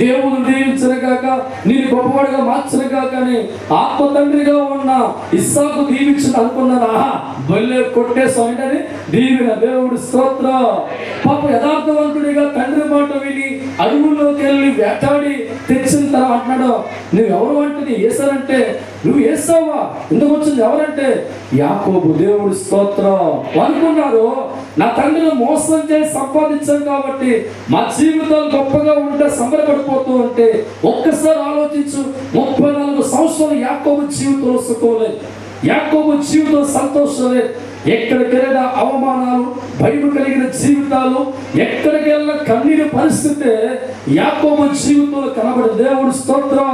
దేవుడు దీవించిన కాక, నేను గొప్పవాడిగా మార్చిన కాక అని ఆత్మ తండ్రిగా ఉన్న ఇస్సాకు దీవించిన అనుకున్నాను. ఆహా బల్లె కొట్టేసాం ఏంటది దీవిన. దేవుడు స్తోత్రం. పాప యథార్థవంతుడిగా తండ్రి మాట విని అడవుల్లోకి వెళ్ళి వేటాడి తెచ్చిన తర్వాత అంటున్నాడు, నువ్వెవరు అంటే ఏసారంటే నువ్వు ఏసావా, ఎందుకు వచ్చింది ఎవరంటే యాకోబు. దేవుడు స్తోత్రం. అనుకున్నారు నా తండ్రిని మోసం చేసి సంపాదించాను కాబట్టి మా జీవితాలు గొప్పగా ఉంటే సంబరపడిపోతూ ఉంటే ఒక్కసారి ఆలోచించు. 34 సంవత్సరాలు యాకోబు జీవితంలో సుఖం లేదు, యాకోబు జీవితంలో సంతోషం లేదు. ఎక్కడికెళ్ళిన అవమానాలు, భయం కలిగిన జీవితాలు, ఎక్కడికెళ్ళిన కన్నీరు పరిస్థితి యాకోబు జీవితంలో కనబడి. దేవుడు స్తోత్రం.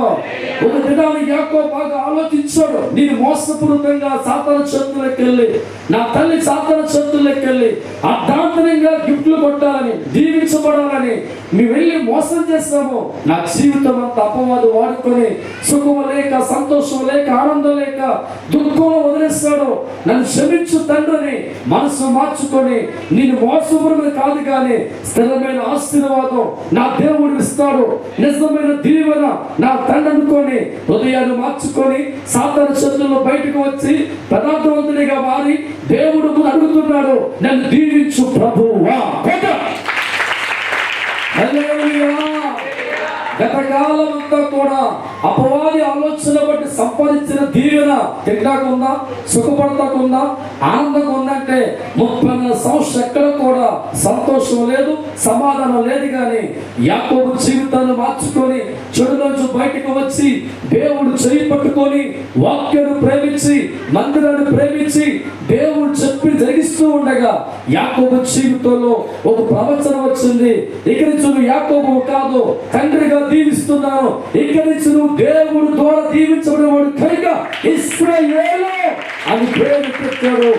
ఒక దినాన్ని యాకోబు బాగా ఆలోచించాడు, నేను మోసపూరితంగా సాతాను చేతుల్లోకి వెళ్ళి, నా తల్లి సాతాను చేతుల్లోకి వెళ్ళి అర్ధాంతరంగా గిఫ్ట్లు కొట్టాలని, దీవించబడాలని మేము వెళ్ళి మోసం చేస్తాము. నా జీవితం అంతా అపవాదు వాడుకొని సుఖం లేక, సంతోషం లేక, ఆనందం లేక, దుఃఖంలో వదిలేస్తాడు. నన్ను క్షమించు తండ్రిని మనసు మార్చుకొని నేను మోసపురమే కాదు కానీ స్థిరమైన ఆశీర్వాదం నా దేవుడు ఇస్తాడు, నిజమైన దీవెన నా తండ్రి అనుకొని హృదయాన్ని మార్చుకొని సాతాను చేతుల్లో బయటకు వచ్చి పదార్థవంతుడిగా మారి దేవుడు అడుగుతున్నాడు, నన్ను దీవించు ప్రభువా. గతకాలం అంతా కూడా అపవాది ఆలోచన బట్టి సంపాదించిన దీవెన తింటాకుందా, సుఖపడతాకుందా, ఆనందంగా ఉందంటే 34 సంవత్సరాలు ఎక్కడ కూడా సంతోషం లేదు, సమాధానం లేదు. కానీ యాకోబు జీవితాన్ని మార్చుకొని చెడులోంచి బయటకు వచ్చి దేవుడు చేయి పట్టుకొని వాక్యాన్ని ప్రేమించి మందిరాన్ని ప్రేమించి దేవుడు చెప్పి జరిగిస్తూ ఉండగా యాకోబు జీవితంలో ఒక ప్రవచనం వచ్చింది. ఇక నుంచి నువ్వు యాకోబు కాదు, తండ్రిగా దీవిస్తున్నాను. ఇక నుంచి నువ్వు దేవుడు ద్వారా దీవించబడేవాడు కనుక ఇశ్రాయేలు అని పేరు పెట్టాడు.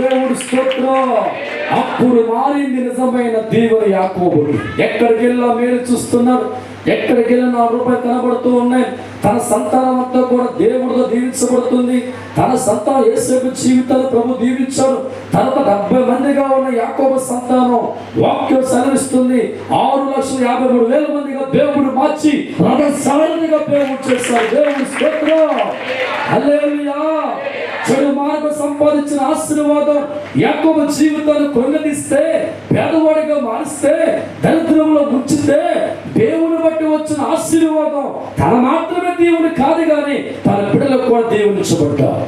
దేవుడు స్తోత్రం. అప్పుడు మారింది నిజమైన దీవెన యాకోబుని. ఎక్కడికి వెళ్ళా మేలు చూస్తున్నారు, ఎక్కడికి వెళ్ళినా రూపాయలు కనబడుతూ ఉన్నాయి. తన సంతానం అంతా కూడా దేవుడితో దీవించబడుతుంది. తన సంతానం యేసేపు జీవితాన్ని ప్రభు దీవించాడు. తర్వాత 70 మందిగా ఉన్న యాకోబు సంతానం వాక్యం సెలవిస్తుంది 6,53,000 మందిగా దేవుడు మార్చి రథసారథిగా దేవుడు చేశారు. దేవుడు స్తోత్రం. హల్లెలూయా. చెడు మార్గం సంపాదించిన ఆశీర్వాదం యాకోబు జీవితాన్ని కృంగదీస్తే, పేదవాడిగా మారిస్తే, దరిద్రంలో ముంచితే దేవుని బట్టి వచ్చిన ఆశీర్వాదం తన మాత్రమే దేవుడు కాదు కానీ తన బిడ్డలకు కూడా దేవునిచ్చబడ్డారు.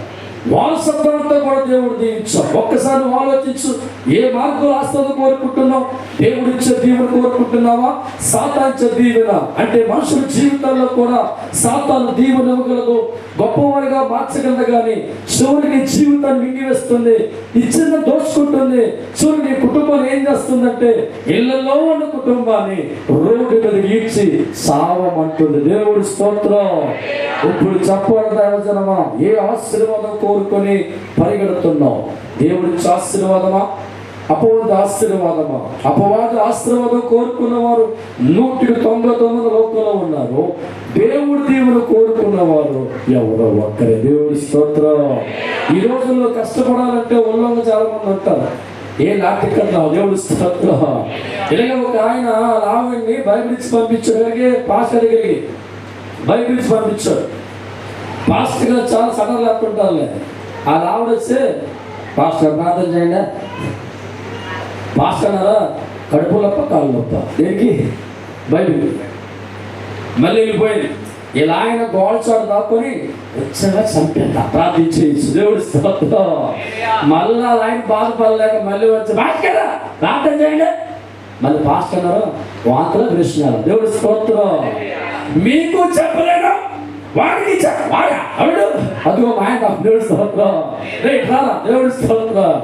వారసత్వంతో కూడా దేవుడు దీవించాడు. ఒక్కసారి నువ్వు ఆలోచించు, ఏ మార్గంలో ఆస్వాదం కోరుకుంటున్నావు? దేవుడు ఇచ్చే దీవెన కోరుకుంటున్నావా? సాతాను ఇచ్చే దీవెన అంటే మనుషుల జీవితాల్లో కూడా సాతాను దీవెన ఇవ్వగలదు, గొప్పవారిగా మార్చగలదు. కానీ చివరికి జీవితాన్ని మింగివేస్తుంది, ఇచ్చిన దోచుకుంటుంది. చివరికి నీ కుటుంబాన్ని ఏం చేస్తుందంటే ఇళ్లలో ఉన్న కుటుంబాన్ని రోడ్డు మీద ఈడ్చి సావమంటుంది. దేవుడు స్తోత్రం. ఇప్పుడు చెప్పాలి దైవజనమా, ఏ ఆశీర్వాదం కోరుకొని పరిగెడుతున్నావు? దేవుడిచ్చే ఆశీర్వాదమా, అపవాది ఆశీర్వాదమా? అపవాది ఆశీర్వాదం కోరుకున్న వారు 199 లోకంలో ఉన్నారు. దేవుడి దీవులు కోరుకున్నవారు ఎవరో ఒక్కరే. దేవుడి స్తోత్రం. ఈ రోజుల్లో కష్టపడాలంటే ఒళ్ళంగా చాలా మంది అంటారు, ఏ నాటికన్నా దేవుడి స్తోత్రం. ఇలాగే ఒక ఆయన రావుని బైబిల్ ఇచ్చి పంపించగలిగే పాస్టర్ కలిగి బైబిల్ ఇచ్చి పంపించాడు. పాస్టర్ గారు చాలా సడన్ లేకుంటారులే. ఆ రావుడు వస్తే పాస్టర్ ప్రార్థన చేయండి. పాస్టర్ అన్నారా, కడుపు నొప్ప కాళ్ళు నొప్ప, దేనికి బైబిల్ మళ్ళీ వెళ్ళిపోయింది. ఇలా ఆయన గోల్చాడు దాక్కుని వచ్చాగా చంపేట ప్రార్థించేయచ్చు. దేవుడి స్తోత్రం. మళ్ళా ఆయన బాధపడలేక మళ్ళీ వచ్చి బాగా ప్రార్థన చేయండి. మళ్ళీ పాస్టర్ అన్నారు వాంతలో కృష్ణారు. దేవుడి స్తోత్రం. మీకు చెప్పలేను వాడికి వాడా అవుడు అదిగో మా ఆయన దేవుడి స్తోత్రం. రేపు రాదా దేవుడి స్తోత్రం.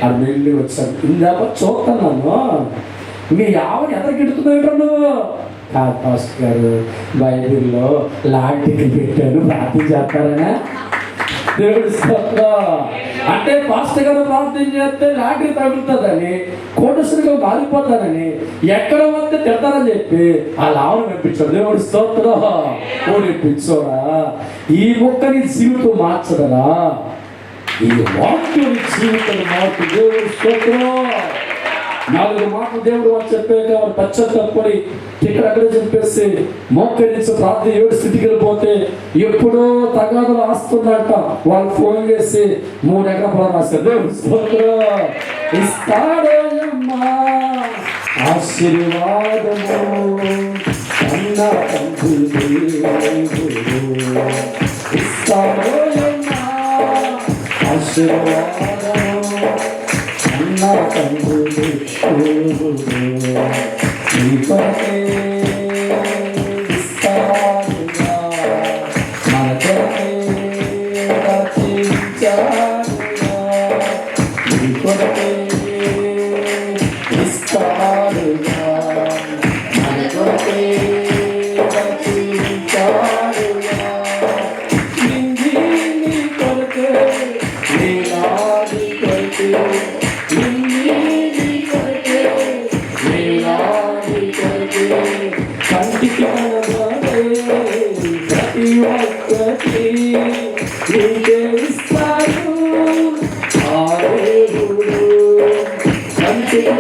అది వెళ్ళి వచ్చాను. ఇందాక చూస్తున్నాను మీ ఆవిడ ఎక్కడ గిడుతున్నాడు నువ్వు. పాస్టర్ గారు బైబిల్లో లాంటికి పెట్టాను ప్రార్థన చేస్తారనే. దేవుడి స్తోత్రం. అంటే పాస్టర్ గారు ప్రార్థన చేస్తే లాంటి తగులుతుందని కోటేశ్వరిగా మారిపోతానని ఎక్కడ వస్తే తిడతారని చెప్పి ఆ లావను పంపించాడు. దేవుడి స్తోత్రం. ఓడిపించోడా ఈ మొక్కని జీవితం మార్చదరా, ఈ వాక్యం జీవితం మార్పు. దేవుడి స్తోత్రం. 4 మాటలు దేవుడు వాళ్ళు చెప్పాక వాళ్ళు పశ్చాత్తాపడి ఇక్కడక్కడ చెప్పేసి మోకరించి ప్రార్థన 7 స్థితికి వెళ్ళిపోతే ఎప్పుడో తగాదులు ఆస్తుందంట. వాళ్ళు ఫోన్ చేసి 3 ఎకరాల పొలం రాశారు. దేవుడు స్తోత్రం. ఇస్తాడేమ్మా ఆశీర్వాదము అన్న తండ్రి ఇస్తాడేమ్మా ఆశీర్వాదము అన్న తండ్రి నీ కొరకే ఇస్తాడుగా మన కొరకే రచించాడుగా నీ కొరకే ఇస్తాడుగా మన కొరకే రచించాడుగా నింది నీ కొరకే నీలాది కొరకే కంటికి ప్రతి ఒక్కటి నీకే ఇస్తాడు ఆ దేవుడు. కంటికి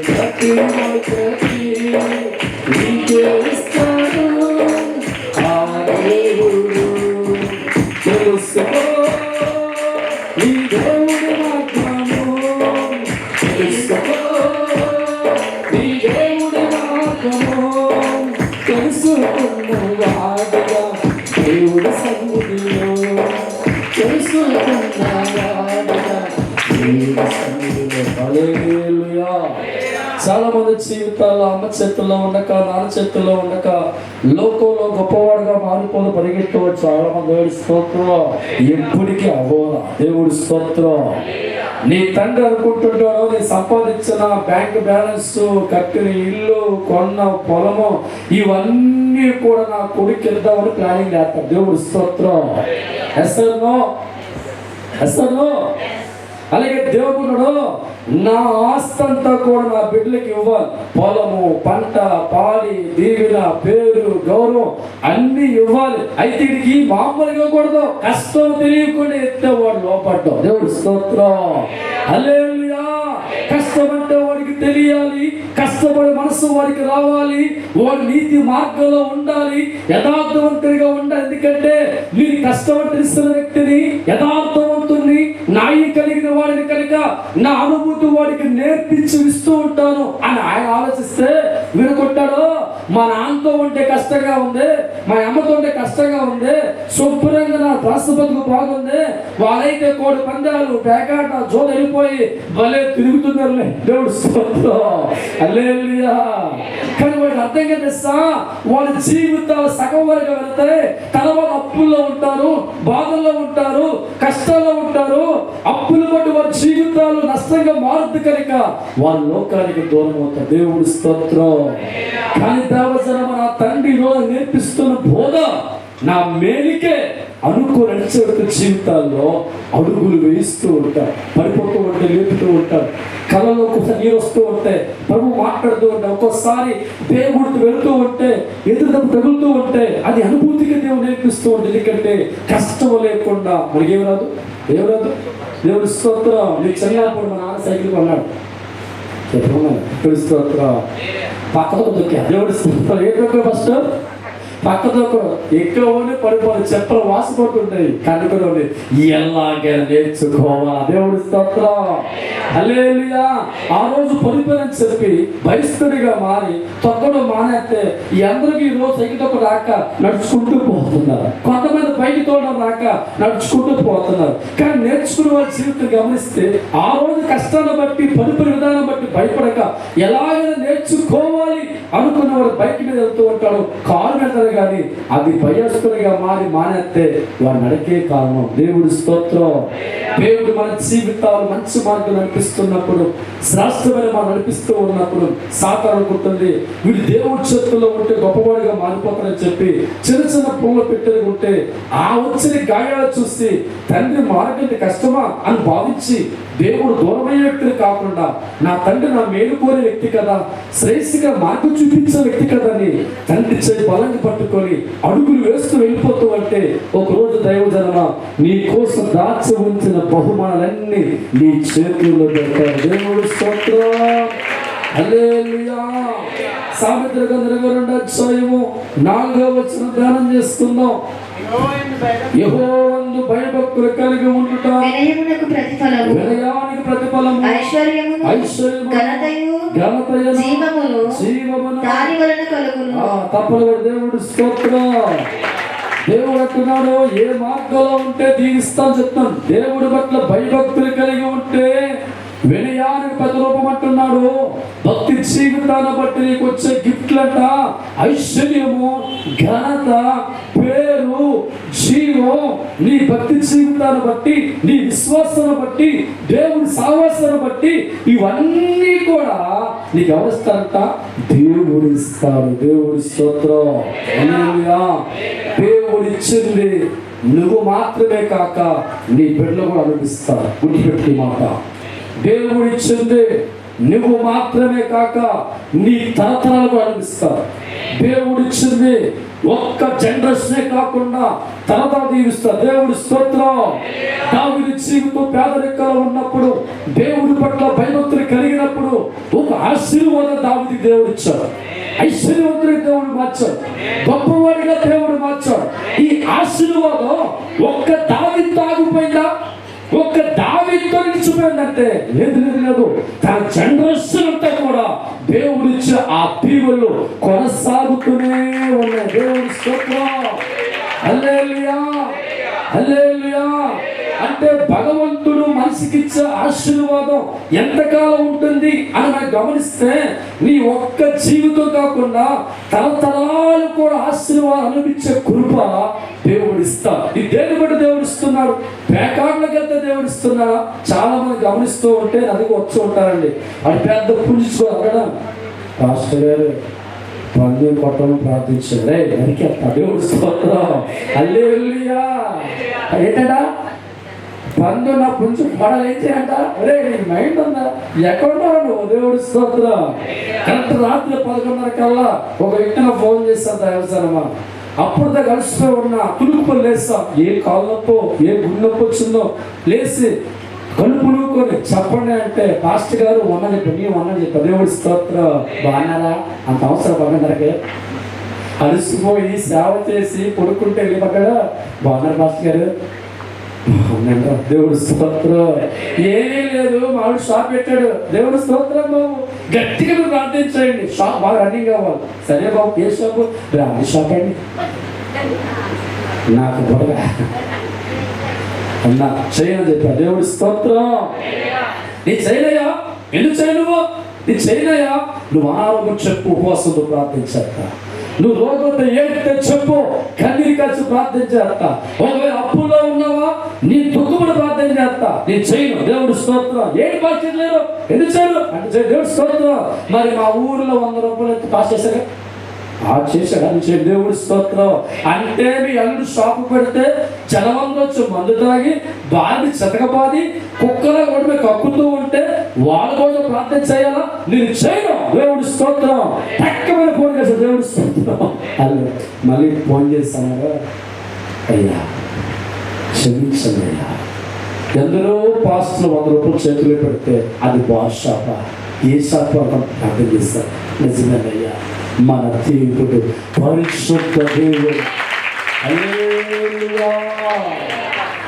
ప్రతి ఒక్కటి నీకే ఇస్తాడు ఆ దేవుడు. తెలుసుకో ఈ దేవుడి వాక్యము, తెలుసుకో ఈ దేవుడి వాక్యము, తెలుసుకున్న వాడుగా దేవుడి సన్నిధిలో, తెలుసుకున్న వాడుగా దేవుడి సన్నిధిలో. హల్లెలూయా. చాలా మంది జీవితాల్లో అమ్మ చేతుల్లో ఉండక నాన్న చేతుల్లో ఉండక లోకంలో గొప్పవాడుగా మారిపోదు పరిగెత్తవచ్చు. చాలా మంది దేవుడి స్తోత్రం. ఎప్పటికీ అవ్వరా దేవుడి స్తోత్రం. నీ తండ్రి అనుకుంటుంటాడు నీ సంపాదించిన బ్యాంక్ బ్యాలెన్స్, కట్టిన ఇల్లు, కొన్న పొలము ఇవన్నీ కూడా నా కొడుకు వెళ్దామని ప్లానింగ్ చేస్తాడు. దేవుడి స్తోత్రం. ఎస్ఆర్నో ఎస్ఆర్నో. అలాగే దేవుడు నా ఆస్తంతా కూడా నా బిడ్డలకి ఇవ్వాలి. పొలము, పంట, పాడి, దీవెన, పేరు, గౌరవం అన్ని ఇవ్వాలి. అయితే వీడికి మామూలుగా ఇవ్వకూడదు. కష్టం తెలియకుండా ఎత్తే వాడు లోపడ్డావు. దేవుడి స్తోత్రం. హల్లెలూయా. కష్టం అంటే వాడికి తెలియాలి. కష్టపడి మనసు వాడికి రావాలి. వాడు నీతి మార్గంలో ఉండాలి. యథార్థవంతుడిగా ఉండాలి. ఎందుకంటే నేను కష్టపడి తెలిసిన వ్యక్తిని, యథార్థవంతుడిని, నాయి కలిగిన వాడిని కనుక నా అనుభూతి వాడికి నేర్పించి ఇస్తూ ఉంటాను అని ఆయన ఆలోచిస్తే వినుకుంటాడు. మా నాన్నతో ఉంటే కష్టంగా ఉంది, మా అమ్మతో ఉంటే కష్టంగా ఉంది, శుభ్రంగా నా రాష్ట్రపతికి బాగుంది, వాళ్ళైతే కోడి పందాలు పేకాట జోలు వెళ్ళిపోయి భలే తిరుగుతున్నారులే. దేవుడు స్తోత్రం. హల్లెలూయా. కానీ వాడికి అర్థం కనిపిస్తా వాళ్ళ జీవితాలు సగం వరకు వెళ్తే తర్వాత అప్పుల్లో ఉంటారు, బాధల్లో ఉంటారు, కష్టాల్లో ఉంటారు. అప్పులు బట్టి వారి జీవితాలు నష్టంగా మారుద్ది కనుక వాళ్ళ లోకానికి దూరం అవుతారు. దేవుడి స్తోత్రం. కానీ దేవజనం నా తండ్రి నేర్పిస్తున్న బోధ నా మేలికే అనుకో నడిచేవారి జీవితాల్లో అడుగులు వేయిస్తూ ఉంటారు. పడిపోతూ ఉంటే లేపుతూ ఉంటారు. కళ్ళలో ఒకసారి నీరు వస్తూ ఉంటే ప్రభు మాట్లాడుతూ ఉంటే, ఒక్కోసారి దేవుడికి వెళుతూ ఉంటే ఎదురుదప్పు తగులుతూ ఉంటే అది అనుభూతిగా దేవుడు నేర్పిస్తూ ఉంటుంది. ఎందుకంటే కష్టం లేకుండా మనకి ఏమి రాదు, ఏమి రాదు. దేవుడి స్తోత్రం. నీకు చిన్నప్పుడు మా నాన్న సైకిల్ కొన్నాడు. దేవుడి స్తోత్రం. పక్కతో దొక్కా. దేవుడి స్తోత్రం. ఏ దొక్క ఫస్ట్ పక్కతో ఎక్కువనే పడిపోయి చెప్పలు వాసిపోతుంటాయి కనుకొని ఎలాగైనా నేర్చుకోవాలా దేవుడి స్తోత్రం హల్లెలూయా. ఆ రోజు పడిపోయినని చెప్పి బహిష్కరుడిగా మారి తొక్కడం మానేస్తే అందరికీ ఈ రోజు ఎగిటొక్క రాక నడుచుకుంటూ పోతున్నారు. కొంతమంది పైకి తోడడం రాక నడుచుకుంటూ పోతున్నారు. కానీ నేర్చుకునే వాళ్ళ జీవితం గమనిస్తే ఆ రోజు కష్టాన్ని బట్టి పడిపోయిన విధానం బట్టి భయపడక ఎలాగైనా నేర్చుకోవాలి అనుకున్న వాడు బైక్ మీద వెళ్తూ ఉంటాడు, కారు పెడతాడు. కానీ అది భయస్తుడిగా మారి మానేస్తే వాడు నడికే కారణం. దేవుడి స్తోత్రం. దేవుడు మన జీవితాలు మంచి మార్గం నడిపిస్తున్నప్పుడు, శ్రేష్టమైన మనం నడిపిస్తూ ఉన్నప్పుడు సాతాను అనుకుంటుంది వీడు దేవుడి చేతుల్లో ఉంటే గొప్పవాడిగా మారిపోతారని చెప్పి చిన్న చిన్న పువ్వులు పెట్టేది ఉంటే ఆ వచ్చిన గాయాలు చూసి తండ్రి మార్గం కష్టమా అని భావించి దేవుడు దూరమైన వ్యక్తిని కాకుండా నా తండ్రి నా మేలు కోరే వ్యక్తి కదా, శ్రేష్ఠగా మార్గం చూపించే వ్యక్తి కదా అని తండ్రి చేతి బలంగా పట్టుకొని అడుగులు వేస్తూ వెళ్ళిపోతూ అంటే ఒకరోజు దైవజనమ నీ కోసం దాచి ఉంచిన బహుమానాలన్నీ నీ చేతుల్లో పెట్టారు. దేవుడు స్తోత్రం హల్లెలూయా. సామెతల గ్రంథం 2వ అధ్యాయము 4వ వచనం ధ్యానం చేసుకుందాం. యెహోవాయందు భయభక్తులు కలిగి ఉండుట వినయమునకు ప్రతిఫలము, వినయానికి ప్రతిఫలము, ఐశ్వర్యమును, ఘనతయు, జీవమును దాని వలన కలుగును. తప్పదు. దేవుడు స్తోత్రం. దేవుడు అంటున్నాడు ఏ మార్గంలో ఉంటే దీవిస్తాను చెప్తాను. దేవుడి పట్ల భయభక్తులు కలిగి ఉంటే వినయానికి ప్రతిరూపం అంటున్నాడు. భక్తి జీవితాన్ని బట్టి నీకు వచ్చే గిఫ్ట్లంట ఐశ్వర్యము, ఘనత, పేరు, జీవం నీ భక్తి జీవితాన్ని బట్టి, నీ విశ్వాసాన్ని బట్టి, దేవుడి సావాసాన్ని బట్టి ఇవన్నీ కూడా నీకు ఎవరిస్తారంట? దేవుడు ఇస్తాడు. దేవుడి స్తోత్రం హల్లెలూయా. దేవుడు ఇచ్చింది నువ్వు మాత్రమే కాక నీ బిడ్డలు కూడా అనిపిస్తారు. గుర్తుపెట్టి మాట. దేవుడు ఇచ్చింది నువ్వు మాత్రమే కాక నీ తరతరాలకు అనిపిస్తారు. దేవుడు ఇచ్చింది ఒక్క జనరేషనే కాకుండా తరతరాలు దీవిస్తారు. దేవుడి స్తోత్రం. దావీదు జీవితం పేదరికంలో ఉన్నప్పుడు దేవుడి పట్ల భయభక్తులు కలిగినప్పుడు ఒక ఆశీర్వాదం దావీదుకి దేవుడు ఇచ్చాడు. ఐశ్వర్యవంతుడికి దేవుడు మార్చాడు. గొప్పవాడిగా దేవుడు మార్చాడు. ఈ ఆశీర్వాదం ఒక్క దావీదు ఆగిపోయిందా? ఒక్క దావీదుతో నిలిచిపోయిందంటే లేదు. తన జనరేషన్ అంతా కూడా దేవుడిచ్చే ఆ దీవెనలు కొనసాగుతూనే ఉన్నాయి. దేవుడి స్తోత్రం హల్లెలూయా హల్లెలూయా. అంటే భగవంతుడు మనిషికిచ్చే ఆశీర్వాదం ఎంతకాలం ఉంటుంది అని మనం గమనిస్తే నీ ఒక్క జీవితం కాకుండా తరతరాలు కూడా ఆశీర్వాదం అనిపించే కృప దేవుడు ఇస్తాడు. ఈ దేని బట్టి దేవుడు ఇస్తున్నాడు? పేకాళ్ళకి వెళ్తే దేవుడు ఇస్తున్నాడా? చాలా మంది గమనిస్తూ ఉంటే నదికి వచ్చి ఉంటారండి. అది పెద్ద పుంజుకో అడగడం పాస్టర్ గారు పండు కొట్టడం ప్రార్థించాడు. నరికి దేవుడు స్తోత్రం హల్లెలూయా. ఏంటడా పండు నా పుంజు పడలేంటి అంట. అరే నీకు మైండ్ ఉందా? ఎక్కడున్నావు నువ్వు? దేవుడి స్తోత్రం. కరెక్ట్ రాత్రి 11:30 కల్లా ఒక వ్యక్తిని ఫోన్ చేస్తాను దైవజనమా. అప్పుడు కలిసిపోయి ఉన్నా తులుపులు లేస్తాం. ఏ కాలు నొప్పో ఏ గుండె నొప్పి వచ్చిందో లేచి కలుపు నూకొని చెప్పండి అంటే పాస్టర్ గారు ఉన్నది చెప్పి దేవుడి స్తోత్రం. బాగున్నారా? అంత అవసరం పడినకే అలసిపోయి సేవ చేసి పడుకుంటే వెళ్ళిపడ్డా. బాగున్నారు పాస్టర్ గారు? దేవుడి స్తోత్రం. ఏమీ లేదు, మామిడి షాప్ పెట్టాడు. దేవుడి స్తోత్రం బాబు. గట్టిగా మీరు ప్రార్థించండి. షాప్ బాగా రన్నింగ్ కావాలి. సరే బాబు ఏ షాపు? రాణి షాప్ అండి. నాకు బొడగా అన్నా చేయని చెప్పా. దేవుడి స్తోత్రం. నీ చేయనయ్యా. ఎందుకు చేయనువు? నీ చేయనయ్యా. నువ్వు ఆరోగ్యం చెప్పు, ఉపవాసంతో ప్రార్థించాక. నువ్వు రోగంతో ఏడితే చెప్పు, కన్నీరు కలిసి ప్రార్థన చేస్తా. ఒకవేళ అప్పుల్లో ఉన్నావా నీ దుఃఖముడు ప్రార్థన చేస్తా. నేను చేయను. దేవుడు స్తోత్రం. ఏడు పాస్ చేయలేరు. ఎందుకు చేయరు అంటే దేవుడు స్తోత్రం. మరి మా ఊరిలో 100 రూపాయలు పాస్ చేశారు. చేశాడు అని చెప్పి దేవుడి స్తోత్రం. అంటే మీ అల్లుడు షాపు పెడితే జనమంలో వచ్చి మందు తాగి బాధి చెతకబాది కుక్కల కూడా కక్కుతూ ఉంటే వాళ్ళ కోసం ప్రార్థన చేయాలా? నేను చేయను. దేవుడి స్తోత్రం. తక్కువ ఫోన్ చేస్తాను. దేవుడి స్తోత్రం. అల్లు మళ్ళీ ఫోన్ చేస్తాను. అయ్యా క్షమించండి అయ్యా. ఎందరో పాస్టులు 100 రూపాయలు చేతులు పెడితే అది బాస్ షాపా? ఏ షాప్ అర్థం చేస్తారు. నిజమేనయ్యా మన దేవుడు పరిశుద్ధ దేవుడు. హల్లెలూయా.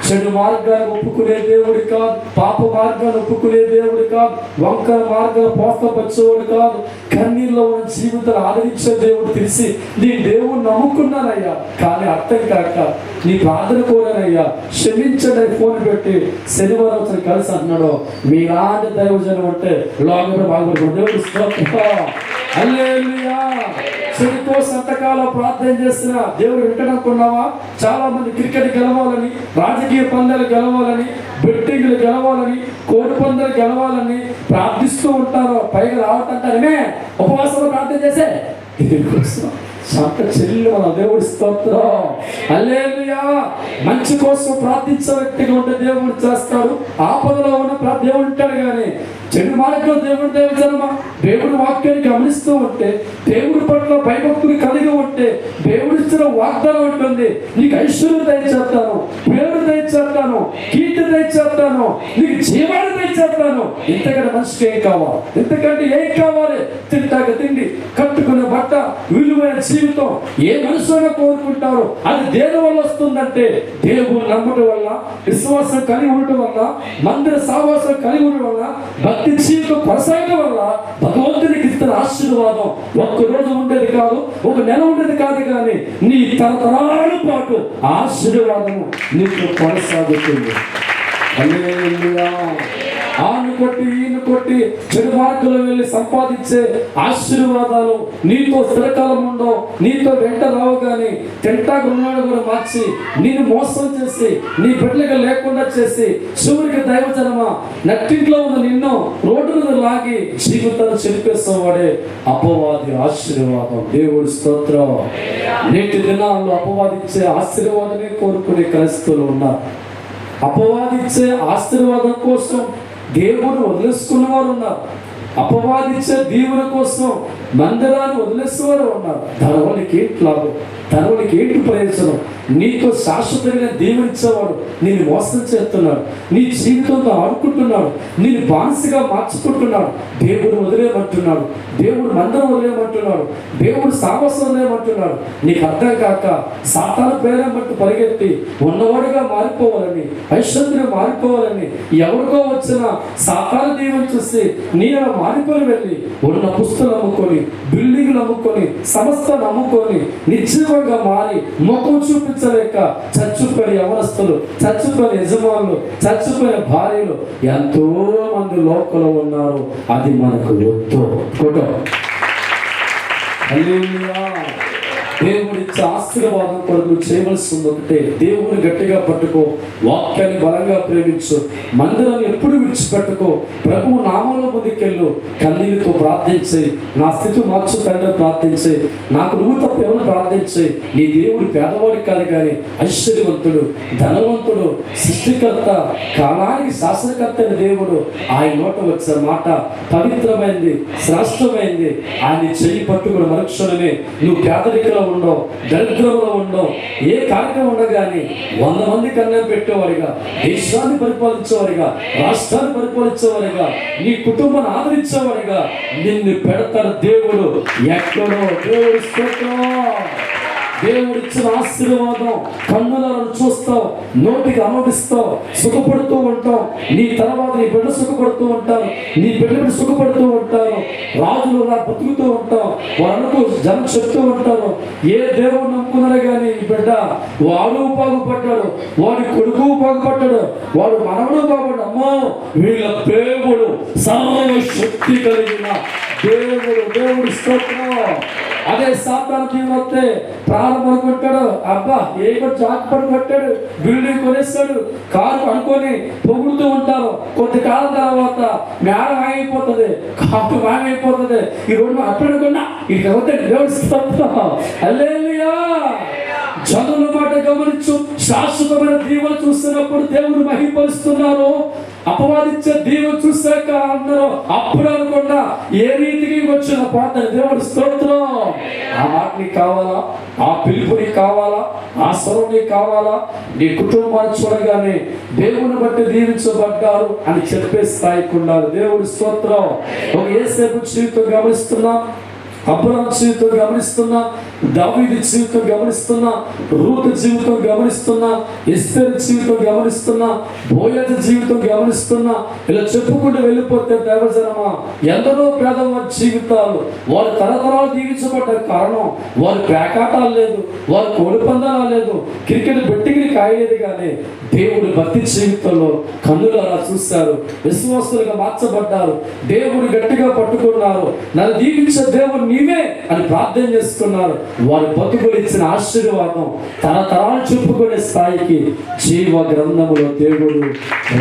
చెడు మార్గాన్ని ఒప్పుకునే దేవుడు కాదు, పాప మార్గాన్ని ఒప్పుకునే దేవుడు కాదు, వంకర మార్గాన్ని పోస్తపరిచేవాడు కాదు, కన్నీళ్ళలో ఉన్న జీవితాన్ని ఆదరించే దేవుడు. తెలిసి నీ దేవుడు నమ్ముకున్నానయ్యా, కానీ అర్థం కాక నీ ప్రార్థన కోరానయ్యా, క్షమించండి ఫోన్ పెట్టి శనివారం వచ్చి కలిసి అంటున్నాడు. మీలాంటి దైవజనం అంటే లోకంలో బాగుపడుతుంది. దేవుడు స్తోత్రం. హల్లెలూయా. చెడుతో సంతకాలం ప్రార్థన చేసిన దేవుడు వింటనుకున్నావా? చాలా మంది క్రికెట్ గెలవాలని, రాజకీయ పందాలు గెలవాలని, బెట్టింగ్లు గెలవాలని, కోడి పందాలు గెలవాలని ప్రార్థిస్తూ ఉంటారు. పైగా రావటంటారమే ఉపవాసంలో ప్రార్థన చేసే దీనికోసం సంత చెల్లి మన దేవుడి స్తోత్రం. హల్లెలూయా. మంచి కోసం ప్రార్థించే వ్యక్తిగా ఉంటే దేవుడు చేస్తాడు. ఆపదలో ఉన్న దేవుడు ఉంటాడు. కానీ చెడు మార్గంలో దేవుడి వాక్యాన్ని గమనిస్తూ ఉంటే, దేవుడి పట్ల భయభక్తులు కలిగి ఉంటే, దేవుడి ఇచ్చిన వాగ్దానం ఉంటుంది. నీకు ఐశ్వర్యం దయచేస్తాను, పేరు దయచేస్తాను, కీర్తి దయచేస్తాను, నీకు జీవాన్ని దయచేస్తాను. ఇంతకంటే మనిషికి ఏం కావాలి? ఇంతకంటే ఏం కావాలి? తింటాక తిండి, కట్టుకునే బట్ట, విలువైన జీవితం ఏ మనుషులుగా కోరుకుంటారు. అది దేని వల్ల వస్తుందంటే దేవుడు నమ్మడం వల్ల, విశ్వాసం కలిగి ఉండటం వల్ల, మందిర సావాసం కలిగి ఉండడం వల్ల, భక్తి జీవితం కొనసాగడం వల్ల భగవంతునికి ఇస్తున్న ఆశీర్వాదం ఒక్కరోజు ఉండేది కాదు, ఒక నెల ఉండేది కాదు, కానీ నీ తరతరాల పాటు ఆశీర్వాదము నీకు కొనసాగుతుంది. హల్లెలూయా. ఆను కొట్టి ఈయన కొట్టి చెడు మార్గంలో వెళ్ళి సంపాదించే ఆశీర్వాదాలు నీతో స్థిరకాలం ఉండవు, నీతో వెంట రావు. కానీ తింటాకు రుణాలు కూడా మార్చి నేను మోసం చేసి నీ బిడ్డలుగా లేకుండా చేసి చివరికి దైవజనమా నట్టింట్లో ఉన్న నిన్ను రోడ్డు మీద లాగి జీవితాన్ని చెరిపేసేవాడే అపవాది ఆశీర్వాదం. దేవుడి స్తోత్రం. నేటి దినాల్లో అపవాదించే ఆశీర్వాదమే కోరుకునే క్రైస్తవులు ఉన్నారు. అపవాదించే ఆశీర్వాదం కోసం దేవుడు వదిలేసుకున్న వారు ఉన్నారు. అపవాదించే దీవుల కోసం మందిరాన్ని వదిలేసేవారు ఉన్నారు. దానివల్లకి ఏంటి లాభం? దానివల్లకి ఏంటి ప్రయోజనం? నీకు శాశ్వతంగా దీవెనిచ్చేవాడు నేను మోసం చేస్తున్నాడు, నీ జీవితంలో ఆడుకుంటున్నాడు, నేను బానిసగా మార్చుకుంటున్నాడు. దేవుడు వదిలేయమంటున్నాడు, దేవుడు మందిరం వదిలేయమంటున్నాడు, దేవుడు సాహసం వదిలేయమంటున్నాడు. నీకు అర్థం కాక సాతాను ప్రేరణ బట్టి పరిగెత్తి ఉన్నవాడుగా మారిపోవాలని, ఐశ్వర్యం మారిపోవాలని, ఎవరికో వచ్చిన సాతాను దీవెని చూసి నేను మారిపోయి వెళ్ళి ఉన్న పుస్తకాలు అమ్ముకొని, బిల్డింగ్లు అమ్ముకొని, సంస్థలు అమ్ముకొని నిశ్చయంగా మారి ముఖం చూపించలేక చచ్చిపోయిన యవనస్తులు, చచ్చిపోయిన యజమానులు, చచ్చిపోయిన భార్యలు ఎంతో మంది లోకంలో ఉన్నారు. అది మనకు వద్దు. ఫోటో. హల్లెలూయా. దేవుడిచ్చే ఆశీర్వాదం కొరకు చేయవలసింది ఒకటే, దేవుని గట్టిగా పట్టుకో, వాక్యాన్ని బలంగా ప్రేమించు, మందిరాన్ని ఎప్పుడు విడిచిపెట్టుకో, ప్రభువు నామంలో ముందుకెళ్ళు, కన్నీళ్ళతో ప్రార్థించి నా స్థితి మార్చు తండ్రి ప్రార్థించి, నాకు నువ్వు తప్ప ఎవరు ప్రార్థించి. నీ దేవుడు పేదవాడి కాదు కానీ ఐశ్వర్యవంతుడు, ధనవంతుడు, సృష్టికర్త, కాలానికి శాసనకర్త అయిన దేవుడు. ఆయన నోట వచ్చే మాట పవిత్రమైంది, శ్రేష్టమైంది. ఆయన చెయ్యి పట్టుకున్న మరుక్షణమే నువ్వు పేదరికలో ఉండవు, దరిద్రంలో ఉండవు. ఏ కార్యక్రమం ఉండగాని 100 మంది కన్నా పెట్టేవారిగా, దేశాన్ని పరిపాలించేవారిగా, రాష్ట్రాన్ని పరిపాలించేవారిగా, నీ కుటుంబాన్ని ఆదరించేవారిగా నిన్ను పెడతారు దేవుడు. ఎక్కడో దేవుడు స్తోత్రం. దేవుడిచ్చిన ఆశీర్వాదం కన్నులను చూస్తావు, నోటికి అనుభవిస్తావు, సుఖపడుతూ ఉంటావు. నీ తర్వాత నీ బిడ్డ సుఖపడుతూ ఉంటారు, నీ బిడ్డ సుఖపడుతూ ఉంటారు. రాజులు బతుకుతూ ఉంటావు. వాళ్ళకు జనం చెప్తూ ఉంటారు, ఏ దేవుడు నమ్ముకున్నాడు కానీ ఈ బిడ్డ వాడు బాగుపడ్డాడు, వాడి కొడుకు బాగుపడ్డాడు, వాడు మనవడు బాగుపడ్డాడు. అమ్మో వీళ్ళ దేవుడు సర్వశక్తి కలిగిన దేవుడు. దేవుడు స్తోత్రం. అదే సాతాను వస్తే ప్రాణం అనుకుంటాడు, అబ్బా ఏదో జాక్ పడుకొట్టాడు, బిల్డింగ్ కొనేస్తాడు, కారు అనుకొని పొగుడుతూ ఉంటారు. కొంతకాలం తర్వాత మేడం ఆగిపోతుంది, కాపు ఆగిపోతుంది. ఈ రోడ్డు అప్పుడుకున్నా ఇది అవుతాడు. దేవుడు స్తోత్రం. హల్లెలూయా. చదువుల మాట గమనించు. శాశ్వతమైన దీవెన చూస్తున్నప్పుడు దేవుడు మహిమపరుస్తున్నారు. అపవాదించే దీవెన చూశాక అందరూ అప్పుడు అనుకున్నా ఏ రీతికి వచ్చిన పాత దేవుడు స్తోత్రం. ఆ మాట నీకు కావాలా? ఆ పిలుపు నీకు కావాలా? ఆ స్వరం నీకు కావాలా? నీ కుటుంబాన్ని చూడగానే దేవుని బట్టి దీవించబడ్డారు అని చెప్పే స్థాయికి ఉండాలి. దేవుడు స్తోత్రం. ఒక ఏసేపు జీవితం గమనిస్తున్నాం. అబ్రహాం జీవితం గమనిస్తున్నా, దావీదు జీవితం గమనిస్తున్నా, రూతు జీవితం గమనిస్తున్నా, ఎస్తేరు జీవితం గమనిస్తున్నా, బోయజు జీవితం గమనిస్తున్నా, ఇలా చెప్పుకుంటూ వెళ్ళిపోతే దేవజనమా, ఎందరో పేదవారి జీవితాలు వారి తరతరాలు దీవించబడ్డ కారణం వారి పేకాటాలు లేదు, వారి కోడి పందాలు లేదు, క్రికెట్ బెట్టింగ్ని కాయలేదు, కానీ దేవుడు భక్తి జీవితంలో కన్నులారా చూశారు, విశ్వాసులుగా మార్చబడ్డారు, దేవుడు గట్టిగా పట్టుకున్నారు, నన్ను దీవించే దేవుడు నీవే అని ప్రార్థన చేస్తున్నారు. వారి బతుకులు ఇచ్చిన ఆశీర్వాదం తరతరాలు చెప్పుకునే స్థాయికి జీవ గ్రంథములో దేవుడు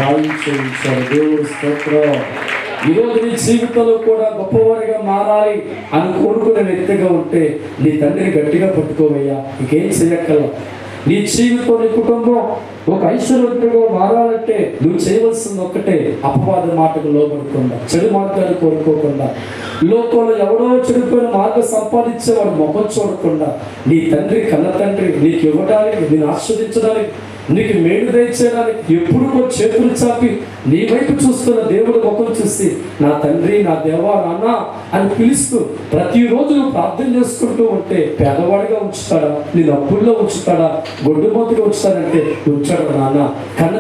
రాయించారు. దేవుడు స్తోత్రం. ఈరోజు నీ జీవితంలో కూడా గొప్పవారిగా మారాలి అని కోరుకునే వ్యక్తిగా ఉంటే నీ తండ్రిని గట్టిగా పట్టుకోవయ్యా, ఇంకేం చేయక్కల. నీ జీవితం, నీ కుటుంబం ఒక ఐశ్వర్యంగా మారాలంటే నువ్వు చేయవలసింది ఒక్కటే, అపవాద మాటకు లోపడకుండా, చెడు మార్గాలు కోరుకోకుండా, లోకంలో ఎవడో చెడిపోయిన మార్గం సంపాదించేవాడు మొహం చూడకుండా, నీ తండ్రి కన్న తండ్రి నీకు ఇవ్వడానికి, నేను ఆస్వాదించడానికి, నీకు మేలు దయచేయడానికి ఎప్పుడు చేతులు చాపి నీ వైపు చూస్తున్న దేవుడు ముఖం చూసి నా తండ్రి, నా దేవా, నాన్న అని పిలుస్తూ ప్రతిరోజు నువ్వు ప్రార్థన చేసుకుంటూ ఉంటే పేదవాడిగా ఉంచుతాడా, నేను అప్పుల్లో ఉంచుతాడా, గొడ్డుమోతుగా ఉంచుతాడంటే ఉంచాడు. నాన్న కన్న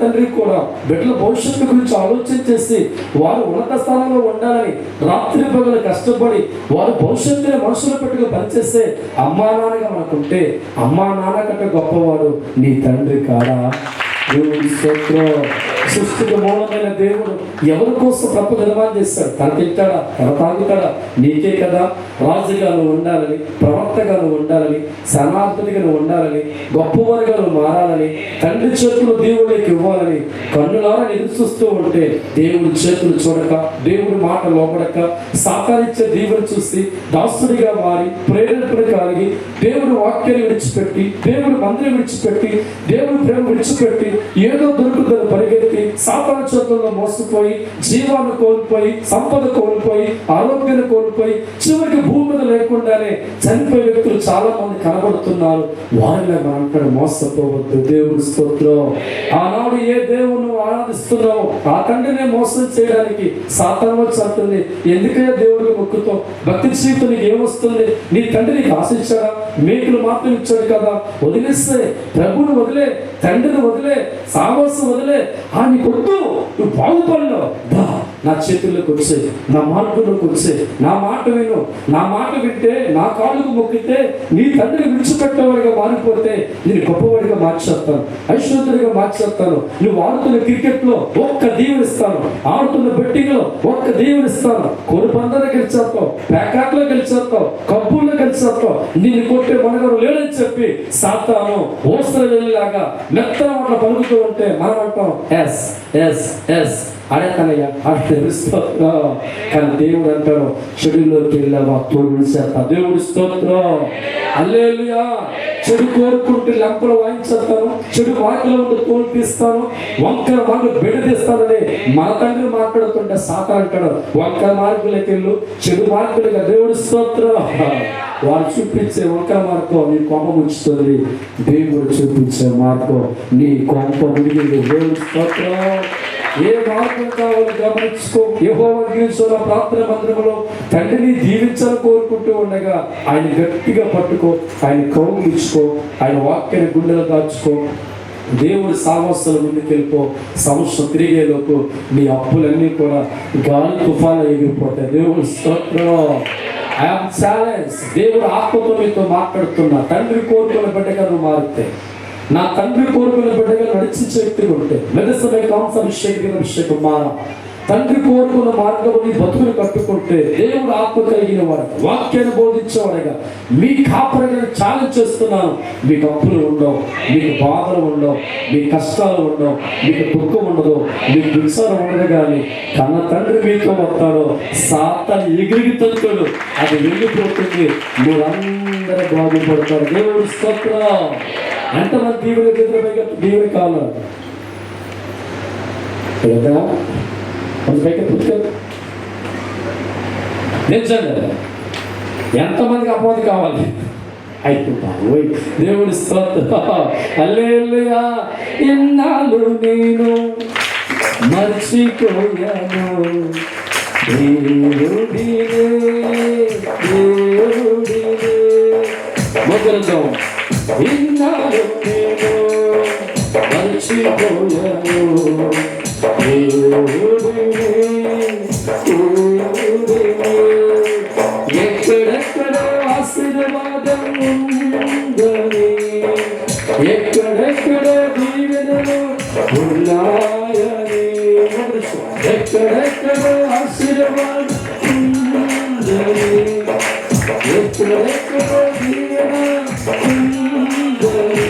తండ్రి కూడా బిడ్డల భవిష్యత్తు గురించి ఆలోచన చేసి వారు ఉన్నత స్థానంలో ఉండాలని రాత్రి పగలు కష్టపడి వారు భవిష్యత్తుని మనసులో పెట్టుకుని పనిచేస్తే అమ్మా నాన్నగా మనకుంటే అమ్మా నాన్న కంటే గొప్పవాడు నీ తండ్రి కాడా? దేవుడి స్తోత్రం. సృష్టికి మూలమైన దేవుడు ఎవరి కోసం తప్పు నిర్మాణం చేస్తాడు? తన తింటాడా, తన తాగుతాడా? నీకే కదా. రాజుగా నువ్వు ఉండాలని, ప్రవక్తగా నువ్వు ఉండాలని, శరణార్థుడిగా నువ్వు ఉండాలని, గొప్పవారిగా నువ్వు మారాలని, తండ్రి చేతులు దేవుడికి ఇవ్వాలని కన్నులారా ఎదురు చూస్తూ ఉంటే దేవుడి చేతులు చూడక, దేవుడి మాట లోపడక, సాకారిచ్చే దేవుని చూసి దాసుడిగా మారి ప్రేరేపణ కలిగి దేవుడి వాక్యాన్ని విడిచిపెట్టి, దేవుడి మందిరం విడిచిపెట్టి, దేవుడి ప్రేమ విడిచిపెట్టి ఏదో దొరుకుతుందని పరిగెత్తి సాతాను చేతుల్లో మోసపోయి జీవాన్ని కోల్పోయి, సంపద కోల్పోయి, ఆరోగ్యాన్ని కోల్పోయి, చివరికి భూమి మీద లేకుండానే చనిపోయే వ్యక్తులు చాలా మంది కనబడుతున్నారు. వారిలో మనం అక్కడ మోసపోవద్దు. దేవుడి స్తోత్రం. ఆనాడు ఏ దేవుడు ఆరాధిస్తున్నావు ఆ తండ్రినే మోసం చేయడానికి సాతాను వచ్చి అంటుంది, ఎందుకయ్యా దేవుడికి మొక్కుతో భక్తి జీవితం నీకు ఏమొస్తుంది? నీ తండ్రి నీకు ఆశించాడా? మేకులు మాత్రం ఇచ్చాడు కదా. వదిలేస్తే ప్రభుని వదిలే, తండ్రిని వదిలే, సాహసం వదిలే, ఆ నీ కొట్టు, నువ్వు బాగుపడలో నా చేతుల్లోకి వచ్చే, నా మార్గంలోకి వచ్చే, నా మాట విను, నా మాట వింటే, నా కాళ్ళకు మొక్కితే, నీ తండ్రిని విడిచిపెట్టేవాడిగా మారిపోతే నేను గొప్పవాడిగా మార్చేస్తాను, ఐశ్వర్యుడిగా మార్చేస్తాను. నువ్వు ఆడుతున్న క్రికెట్లో ఒక్క దీవెనిస్తాను, ఆడుతున్న బెట్టింగ్లో ఒక్క దీవెనిస్తాను, కోడి పందాలు గెలిచేస్తావు, ప్యాకాట్లో గెలిచేస్తావు, కప్పుల్లో గెలిచేస్తావు, నిన్ను కొట్టే మనగారు లేడని చెప్పి సాతాను ఓసర వెళ్ళేలాగా మెత్తన మాటలు పలుకుతూ ఉంటే మనం అంటాం ఎస్ ఎస్ ఎస్ అడగనయ్యా అని తెలుస్తా. కానీ దేవుడు అంటాడు, చెడులోకి వెళ్ళావా తోడు విడిచేస్తా. దేవుడి స్తోత్రం. హల్లెలూయా. చెడు కోరుకుంటే లంపలు వాయించేస్తాను, చెడు వాటిలో ఉంటే తోలు తీస్తాను, వంకర మార్గం బిడ్డ తీస్తానని మన తండ్రి మాట్లాడుతుంటే సాతాను అంటాడు, వంకర మార్గులకి వెళ్ళు, చెడు మార్గులుగా. దేవుడి స్తోత్రం. వారు చూపించే వంకర మార్గం నీ కొంప ముంచుతుంది, దేవుడు చూపించే మార్గం నీ కొంప మునిగింది. దేవుడి స్తోత్రం. ఏ మార్గం కావాలో గమనించుకో. యెహోవా గిరిశోల ప్రార్థన మందిరంలో తండ్రిని దీవించాలని కోరుకుంటూ ఉండగా ఆయన గట్టిగా పట్టుకో, ఆయన కౌగిలించుకో, ఆయన వాక్యాన్ని గుండెలు దాచుకో. దేవుడి సాహసాల ముందుకు వెళ్ళిపో. సంవత్సరం తిరిగేలోపు నీ అప్పులన్నీ కూడా గాలి తుఫాను ఎగిరిపోతాయి. దేవుడి స్తోత్రం. I'm challenge. దేవుడు ఆత్మతో మీతో మాట్లాడుతున్నా. తండ్రి కోరుకున్న బిడ్డగా నువ్వు మారితే, నా తండ్రి కోరుకున్న బిడ్డగా నడిచించే వ్యక్తిగా ఉంటే, మెదసమయ కాంసాభిషేకం మార తండ్రి కోరుకున్న మార్గం నీ బతుకులు కట్టుకుంటే, దేవుడు ఆత్మ కలిగిన వాడు, వాక్యాన్ని బోధించేవాడుగా మీ కాపరిగా ఛాలెంజ్ చేస్తున్నాను. మీకు అప్పులు ఉండవు, మీకు బాధలు ఉండవు, మీ కష్టాలు ఉండవు, మీకు దుఃఖం ఉండదు, మీకు దుఃఖాలు ఉండదు. కానీ కన్న తండ్రి మీతో వస్తాడో సాతాను ఎగిరి తక్కువలు అది వెళ్ళిపోతుంది. మీరందరూ బాగుపడతారు. దేవుడు స్తోత్రం. ఎంతమంది దేవుడి కావాలి నిజంగా ఎంతమందికి అపవాది కావాలి? అయిపోయి దేవుడి స్తోత్రం. హల్లెలూయా. ఎన్నాళ్ళు నేను మర్చిపోయాను దేవుడినే దేవుడివే. మొదలుద్దాం. ఇన్నాళ్ళు నేను మరచిపోయాను దేవుడివే, దేవుడివే. ఎక్కడెక్కడ ఆశీర్వాదం ఉందని, ఎక్కడెక్కడ దీవెనలు ఉన్నాయని, ఎక్కడెక్కడ ఆశీర్వాదం ఉందని, ఎక్కడెక్కడ దీవెన ఉందని,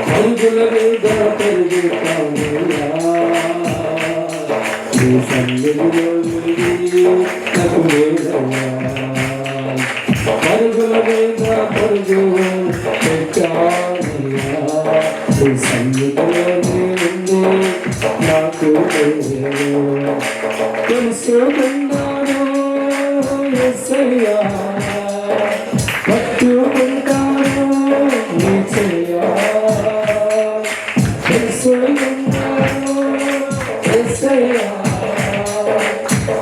పరుగుల మీద పెరుగుతానురా నీ సన్నిధిలో నాకు వేదయ్యా. పరుగుల మీద పరుగు పెట్టానయ్యా నీ సన్నిధిలో నుండి నాకు తెలుసుకున్నాను యేసయ్యా, పట్టుకుంటాను నీ చెయ్యా. తెలుసుకున్నాను యేసయ్యా,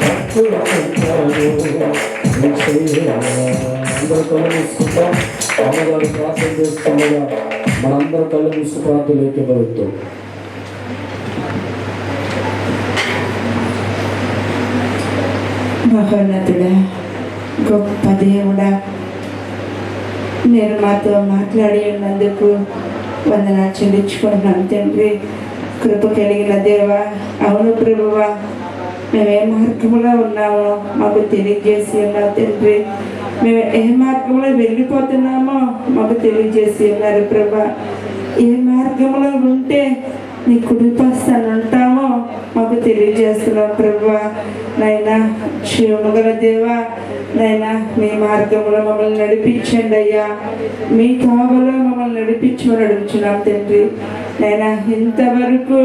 పట్టుకుంటాను నీ చెయ్యా. అందరూ కళ్ళు మూసుకుంటాం. అమ్మగారు ప్రార్థన చేస్తుండగా మనందరూ కళ్ళు మూసు ప్రార్థనలోకి వెళ్తాం. మహోన్నతుడా, గొప్ప దేవుడా, మీరు మాతో మాట్లాడి ఉన్నందుకు వందనాలు చెల్లించుకుంటున్నాం తండ్రి. కృప కలిగిన దేవా, అవును ప్రభువా, మేము ఏ మార్గంలో ఉన్నామో మాకు తెలియజేసి ఉన్నావు తండ్రి. మేము ఏ మార్గంలో వెళ్ళిపోతున్నామో మాకు తెలియజేసి ఉన్నారు ప్రభా. ఏ మార్గంలో ఉంటే నీ కుడిపస్తాను ఉంటామో మాకు తెలియజేస్తున్నాం ప్రభా. నైనా శివముగల దేవా, నైనా మీ మార్గంలో మమ్మల్ని నడిపించండి అయ్యా. మీ తావలో మమ్మల్ని నడిపించమని అడుగుచున్నాం తండ్రి. నైనా ఇంతవరకు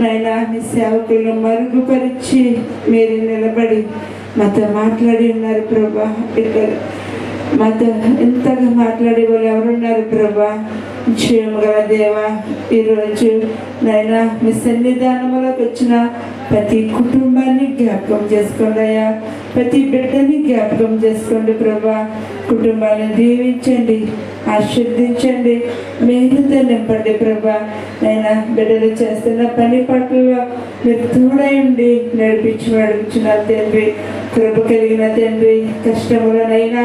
నైనా మీ సేవకులను మరుగుపరిచి మీరు నిలబడి మాతో మాట్లాడి ఉన్నారు ప్రభా. ఇక్కడ మాతో ఎంతగా మాట్లాడే వాళ్ళు ఎవరున్నారు ప్రభా. క్షేమగల దేవా, ఈరోజు నైనా మీ సన్నిధానంలోకి వచ్చిన ప్రతి కుటుంబాన్ని జ్ఞాపకం చేసుకోండి అయ్యా. ప్రతి బిడ్డని జ్ఞాపకం చేసుకోండి ప్రభా. కుటుంబాన్ని దీవించండి, ఆశీర్వదించండి, మేలుతో నింపండి ప్రభా. నైనా బిడ్డలు చేస్తున్న పని పట్లలో మీరు తోడై ఉండి నడిపించి అడుగుచున్న తండ్రి. కృప కలిగిన తండ్రి, కష్టములనైనా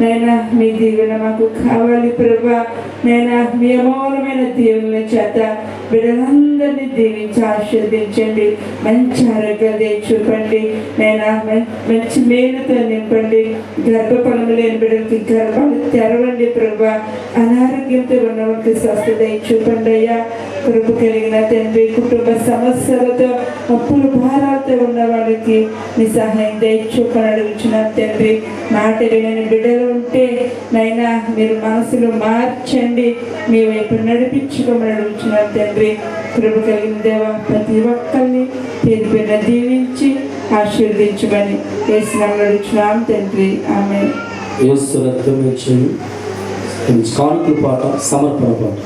నైనా మీ దీవెన మాకు కావాలి ప్రభా. నైనా మీ అమూలమైన దీవెనల చేత బిడ్డలందరినీ దీవించి ఆశీర్వదించండి. మంచి ఆరోగ్యాలు చూపండి. నైనా మంచి మేలుతో నింపండి. గర్భఫలము లేని బిడ్డలకి గర్భాలు తెరవండి ప్రభా. అనారోగ్యంతో ఉన్న వారికి స్వస్థత చూపండి అయ్యా. కృప కలిగిన తండ్రి, కుటుంబ సమస్యలతో అప్పుల భారాలతో ఉన్న వాళ్ళకి మీ సహాయం చూపని అడుగుచున్నాను తండ్రి. మాట వినని బిడ్డలు ఉంటే నైనా మీరు మనసులు మార్చండి, మీ వైపు నడిపించుకోమని అడుగుచున్నాను తండ్రి. కృప కలిగిన దేవా, ప్రతి ఒక్కరిని పేరు పేరున దీవించి ఆశీర్వదించమని యేసునామములో అడుగుచున్నాం తండ్రి. ఆమేన్. యేసు రక్తం ఇచ్చి కానుకల పాట, సమర్పణ పాట.